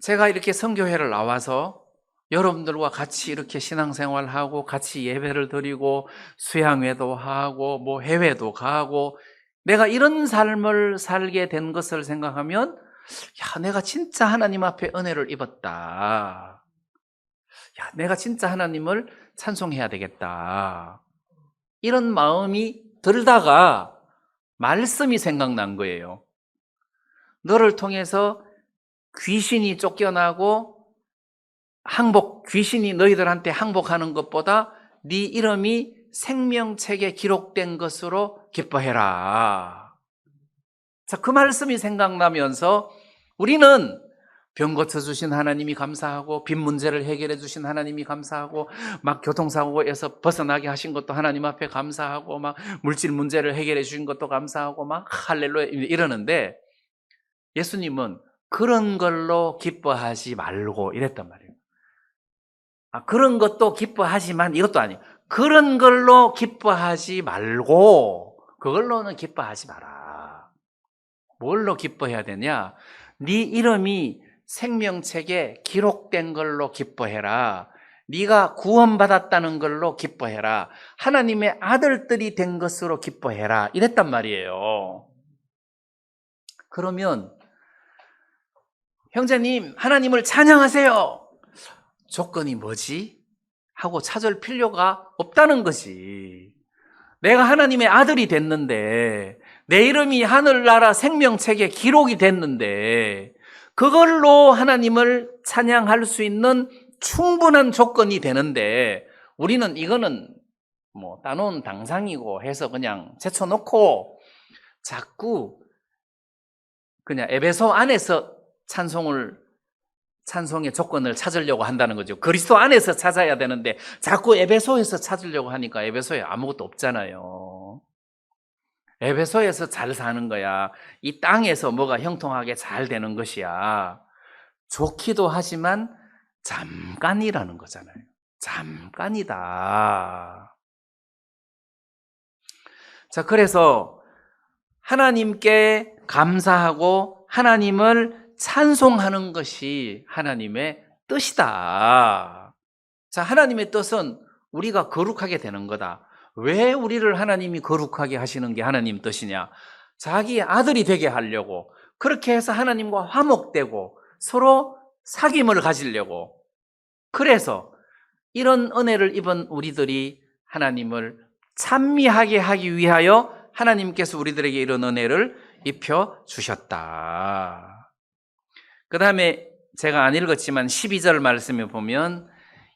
제가 이렇게 선교회를 나와서 여러분들과 같이 이렇게 신앙생활하고 같이 예배를 드리고 수양회도 하고 뭐 해외도 가고 내가 이런 삶을 살게 된 것을 생각하면 야, 내가 진짜 하나님 앞에 은혜를 입었다. 야, 내가 진짜 하나님을 찬송해야 되겠다. 이런 마음이 들다가 말씀이 생각난 거예요. 너를 통해서 귀신이 쫓겨나고 귀신이 너희들한테 항복하는 것보다 네 이름이 생명책에 기록된 것으로 기뻐해라. 자, 그 말씀이 생각나면서 우리는 병 고쳐주신 하나님이 감사하고 빚 문제를 해결해 주신 하나님이 감사하고 막 교통사고에서 벗어나게 하신 것도 하나님 앞에 감사하고 막 물질 문제를 해결해 주신 것도 감사하고 막 할렐루야 이러는데 예수님은 그런 걸로 기뻐하지 말고 이랬단 말이에요. 그런 것도 기뻐하지만 이것도 아니에요. 그런 걸로 기뻐하지 말고 그걸로는 기뻐하지 마라. 뭘로 기뻐해야 되냐? 네 이름이 생명책에 기록된 걸로 기뻐해라. 네가 구원받았다는 걸로 기뻐해라. 하나님의 아들들이 된 것으로 기뻐해라. 이랬단 말이에요. 그러면 형제님, 하나님을 찬양하세요. 조건이 뭐지? 하고 찾을 필요가 없다는 거지. 내가 하나님의 아들이 됐는데 내 이름이 하늘나라 생명책에 기록이 됐는데 그걸로 하나님을 찬양할 수 있는 충분한 조건이 되는데 우리는 이거는 뭐 따놓은 당상이고 해서 그냥 제쳐놓고 자꾸 그냥 에베소 안에서 찬송의 조건을 찾으려고 한다는 거죠. 그리스도 안에서 찾아야 되는데 자꾸 에베소에서 찾으려고 하니까 에베소에 아무것도 없잖아요. 에베소에서 잘 사는 거야. 이 땅에서 뭐가 형통하게 잘 되는 것이야. 좋기도 하지만 잠깐이라는 거잖아요. 잠깐이다. 자, 그래서 하나님께 감사하고 하나님을 찬송하는 것이 하나님의 뜻이다. 자, 하나님의 뜻은 우리가 거룩하게 되는 거다. 왜 우리를 하나님이 거룩하게 하시는 게 하나님 뜻이냐? 자기의 아들이 되게 하려고, 그렇게 해서 하나님과 화목되고 서로 사귐을 가지려고. 그래서 이런 은혜를 입은 우리들이 하나님을 찬미하게 하기 위하여 하나님께서 우리들에게 이런 은혜를 입혀 주셨다. 그 다음에 제가 안 읽었지만 12절 말씀에 보면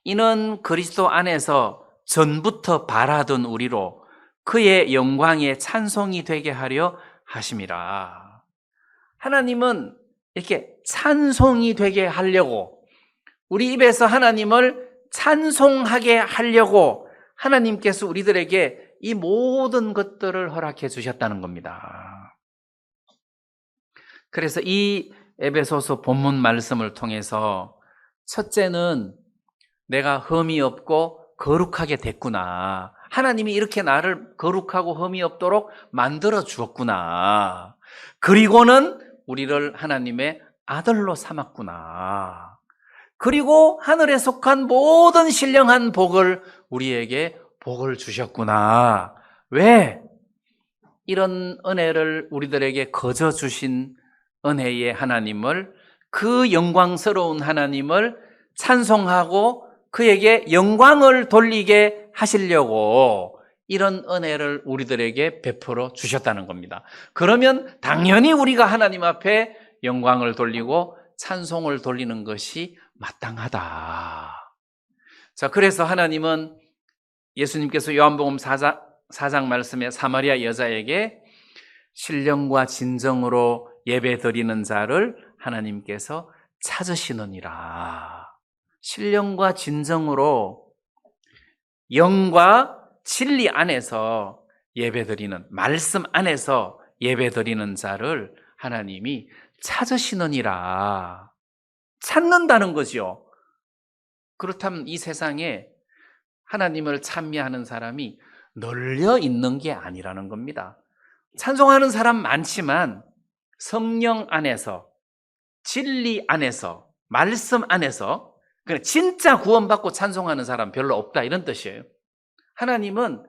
이는 그리스도 안에서 전부터 바라던 우리로 그의 영광의 찬송이 되게 하려 하심이라. 하나님은 이렇게 찬송이 되게 하려고, 우리 입에서 하나님을 찬송하게 하려고 하나님께서 우리들에게 이 모든 것들을 허락해 주셨다는 겁니다. 그래서 이 에베소서 본문 말씀을 통해서 첫째는 내가 흠이 없고 거룩하게 됐구나. 하나님이 이렇게 나를 거룩하고 흠이 없도록 만들어 주었구나. 그리고는 우리를 하나님의 아들로 삼았구나. 그리고 하늘에 속한 모든 신령한 복을 우리에게 복을 주셨구나. 왜? 이런 은혜를 우리들에게 거저 주신 은혜의 하나님을, 그 영광스러운 하나님을 찬송하고 그에게 영광을 돌리게 하시려고 이런 은혜를 우리들에게 베풀어 주셨다는 겁니다. 그러면 당연히 우리가 하나님 앞에 영광을 돌리고 찬송을 돌리는 것이 마땅하다. 자, 그래서 하나님은 예수님께서 요한복음 4장 말씀에 사마리아 여자에게 신령과 진정으로 예배 드리는 자를 하나님께서 찾으시느니라. 신령과 진정으로 영과 진리 안에서 예배 드리는, 말씀 안에서 예배 드리는 자를 하나님이 찾으시느니라. 찾는다는 거죠. 그렇다면 이 세상에 하나님을 찬미하는 사람이 널려 있는 게 아니라는 겁니다. 찬송하는 사람 많지만 성령 안에서, 진리 안에서, 말씀 안에서 진짜 구원받고 찬송하는 사람 별로 없다, 이런 뜻이에요. 하나님은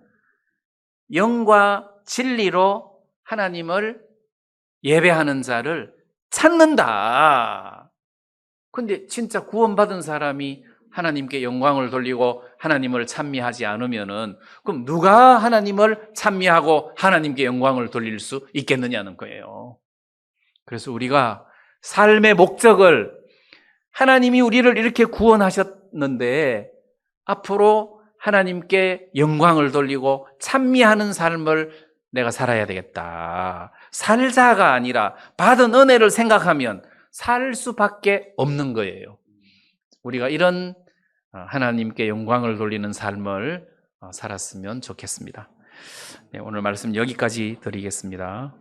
영과 진리로 하나님을 예배하는 자를 찾는다. 근데 진짜 구원받은 사람이 하나님께 영광을 돌리고 하나님을 찬미하지 않으면은 그럼 누가 하나님을 찬미하고 하나님께 영광을 돌릴 수 있겠느냐는 거예요. 그래서 우리가 삶의 목적을, 하나님이 우리를 이렇게 구원하셨는데 앞으로 하나님께 영광을 돌리고 찬미하는 삶을 내가 살아야 되겠다. 살자가 아니라 받은 은혜를 생각하면 살 수밖에 없는 거예요. 우리가 이런 하나님께 영광을 돌리는 삶을 살았으면 좋겠습니다. 네, 오늘 말씀 여기까지 드리겠습니다.